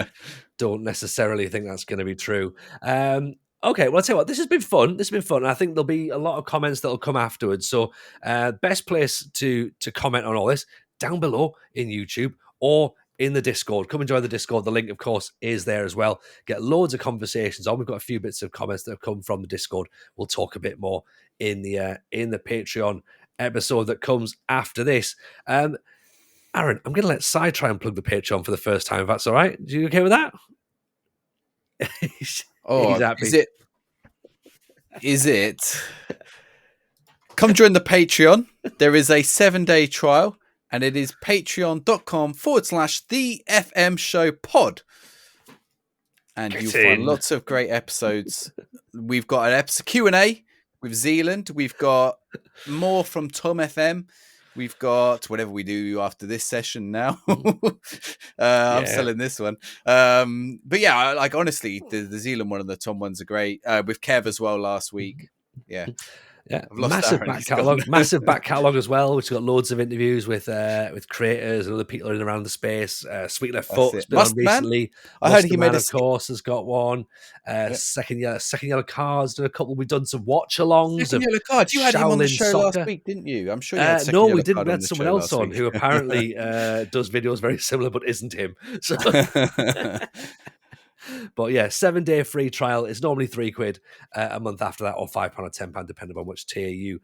don't necessarily think that's going to be true. Okay, well, I'll tell you what, this has been fun. I think there'll be a lot of comments that'll come afterwards. So best place to comment on all this, down below in YouTube or in the Discord. Come and join the Discord. The link, of course, is there as well. Get loads of conversations on. We've got a few bits of comments that have come from the Discord. We'll talk a bit more in the Patreon episode that comes after this. Arron, I'm going to let Si try and plug the Patreon for the first time, if that's all right. Are you okay with that? He's happy. Is it? Come join the Patreon. There is a 7-day trial, and it is patreon.com/the FM show pod. And you'll find lots of great episodes. We've got an episode Q&A with Zealand. We've got more from Tom FM. We've got whatever we do after this session now. I'm selling this one. But yeah, like honestly, the Zealand one and the Tom ones are great. With Kev as well last week. Yeah. Yeah, massive back catalogue as well, which has got loads of interviews with creators and other people in and around the space. Sweet Left Foot has been on recently. I heard he made of course, has got one. Second Yellow Cards done a couple. We've done some watch-alongs. Second Yellow Cards. You had him on the show last week, didn't you? I'm sure you had no, we didn't. We had someone else on who apparently does videos very similar, but isn't him. So. But yeah, 7-day free trial. It's normally £3 a month after that, or £5 or £10, depending on which tier you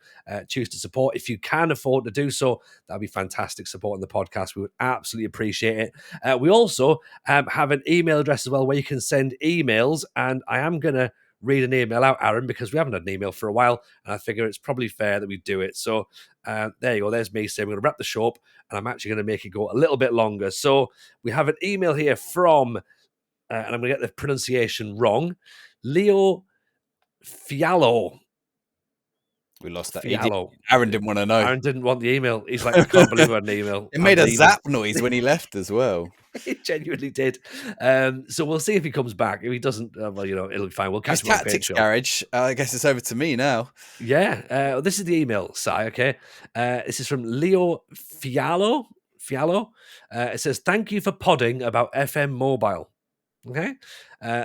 choose to support. If you can afford to do so, that'd be fantastic supporting the podcast. We would absolutely appreciate it. We also have an email address as well where you can send emails, and I am going to read an email out, Arron, because we haven't had an email for a while, and I figure it's probably fair that we do it. So there you go. There's me saying we're going to wrap the show up, and I'm actually going to make it go a little bit longer. So we have an email here from... and I'm going to get the pronunciation wrong. Leo Fiallo. We lost that. Arron didn't want to know. Arron didn't want the email. He's like, I can't believe I had an email. It made a zap noise when he left as well. It genuinely did. So we'll see if he comes back. If he doesn't, well, it'll be fine. We'll catch him on Tactics Patreon. Garage. I guess it's over to me now. Yeah. This is the email, Si, okay? This is from Leo Fiallo. It says, thank you for podding about FM Mobile. Okay.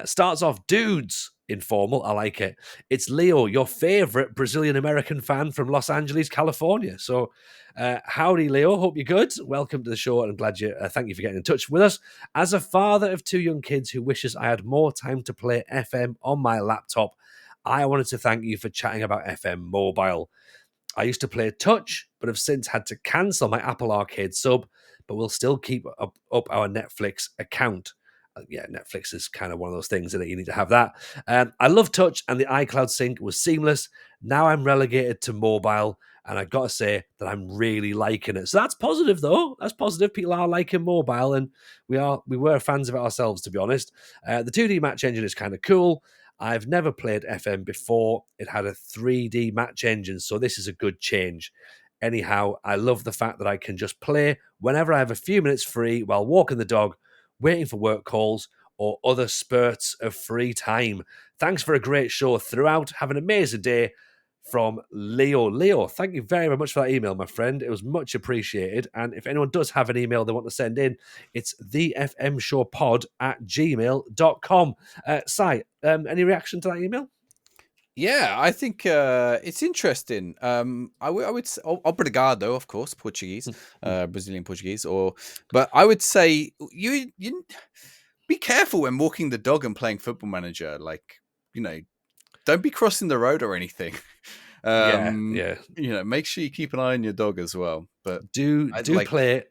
Starts off, dudes, informal. I like it. It's Leo, your favorite Brazilian American fan from Los Angeles, California. So, howdy, Leo. Hope you're good. Welcome to the show, and I'm glad you. Thank you for getting in touch with us. As a father of 2 young kids who wishes I had more time to play FM on my laptop, I wanted to thank you for chatting about FM Mobile. I used to play Touch, but have since had to cancel my Apple Arcade sub, but we'll still keep up our Netflix account. Yeah, Netflix is kind of one of those things that you need to have that. I love Touch, and the iCloud sync was seamless. Now I'm relegated to mobile, and I got to say that I'm really liking it. So that's positive, though. That's positive. People are liking mobile, and we were fans of it ourselves, to be honest. The 2D match engine is kind of cool. I've never played FM before. It had a 3D match engine, so this is a good change. Anyhow, I love the fact that I can just play whenever I have a few minutes free while walking the dog, waiting for work calls, or other spurts of free time. Thanks for a great show throughout. Have an amazing day. From Leo. Leo, thank you very, very much for that email, my friend. It was much appreciated. And if anyone does have an email they want to send in, it's thefmshowpod@gmail.com. Si, any reaction to that email? Yeah, I think it's interesting. I would say, obrigado, of course, Portuguese, Brazilian Portuguese, but I would say you be careful when walking the dog and playing Football Manager. Like, don't be crossing the road or anything. Make sure you keep an eye on your dog as well. But play it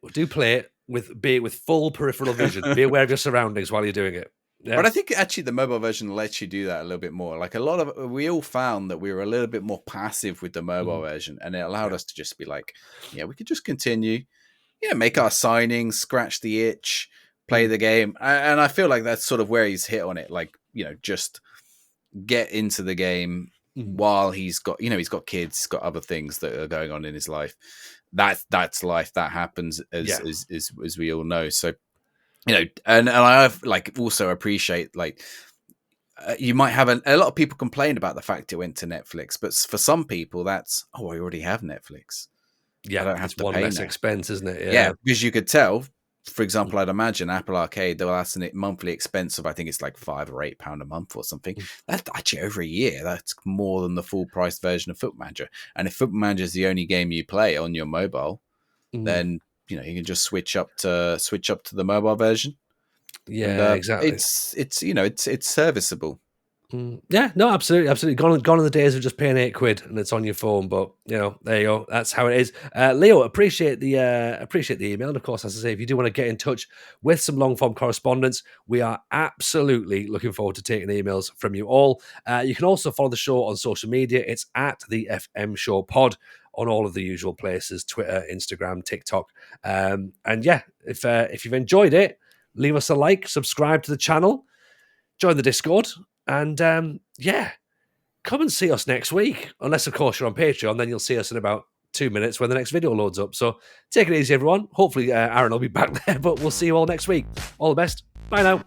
with full peripheral vision. Be aware of your surroundings while you're doing it. Yeah. But I think actually the mobile version lets you do that a little bit more. Like we all found that we were a little bit more passive with the mobile version, and it allowed us to just be like, yeah, we could just continue, make our signings, scratch the itch, play the game. And I feel like that's sort of where he's hit on it. Like, just get into the game while he's got kids, he's got other things that are going on in his life. That's life. That happens as we all know. So, and I have also appreciate you might have a lot of people complain about the fact it went to Netflix, but for some people that's, I already have Netflix. Yeah, I don't have to one pay less now. expense, isn't it? Yeah, because you could tell, for example, I'd imagine Apple Arcade, they'll ask a monthly expense of, I think it's like £5 or £8 a month or something. That's actually over a year. That's more than the full price version of Football Manager. And if Football Manager is the only game you play on your mobile, then you can just switch up to the mobile version. Yeah, and, exactly. It's serviceable. Yeah, no, absolutely. Gone are the days of just paying £8 and it's on your phone. But there you go. That's how it is. Leo, appreciate the email. And of course, as I say, if you do want to get in touch with some long form correspondence, we are absolutely looking forward to taking emails from you all. You can also follow the show on social media. It's at the FM Show Pod on all of the usual places: Twitter, Instagram, TikTok. And yeah, if you've enjoyed it, leave us a like, subscribe to the channel, join the Discord. And come and see us next week. Unless, of course, you're on Patreon, then you'll see us in about 2 minutes when the next video loads up. So take it easy, everyone. Hopefully, Arron will be back there, but we'll see you all next week. All the best. Bye now.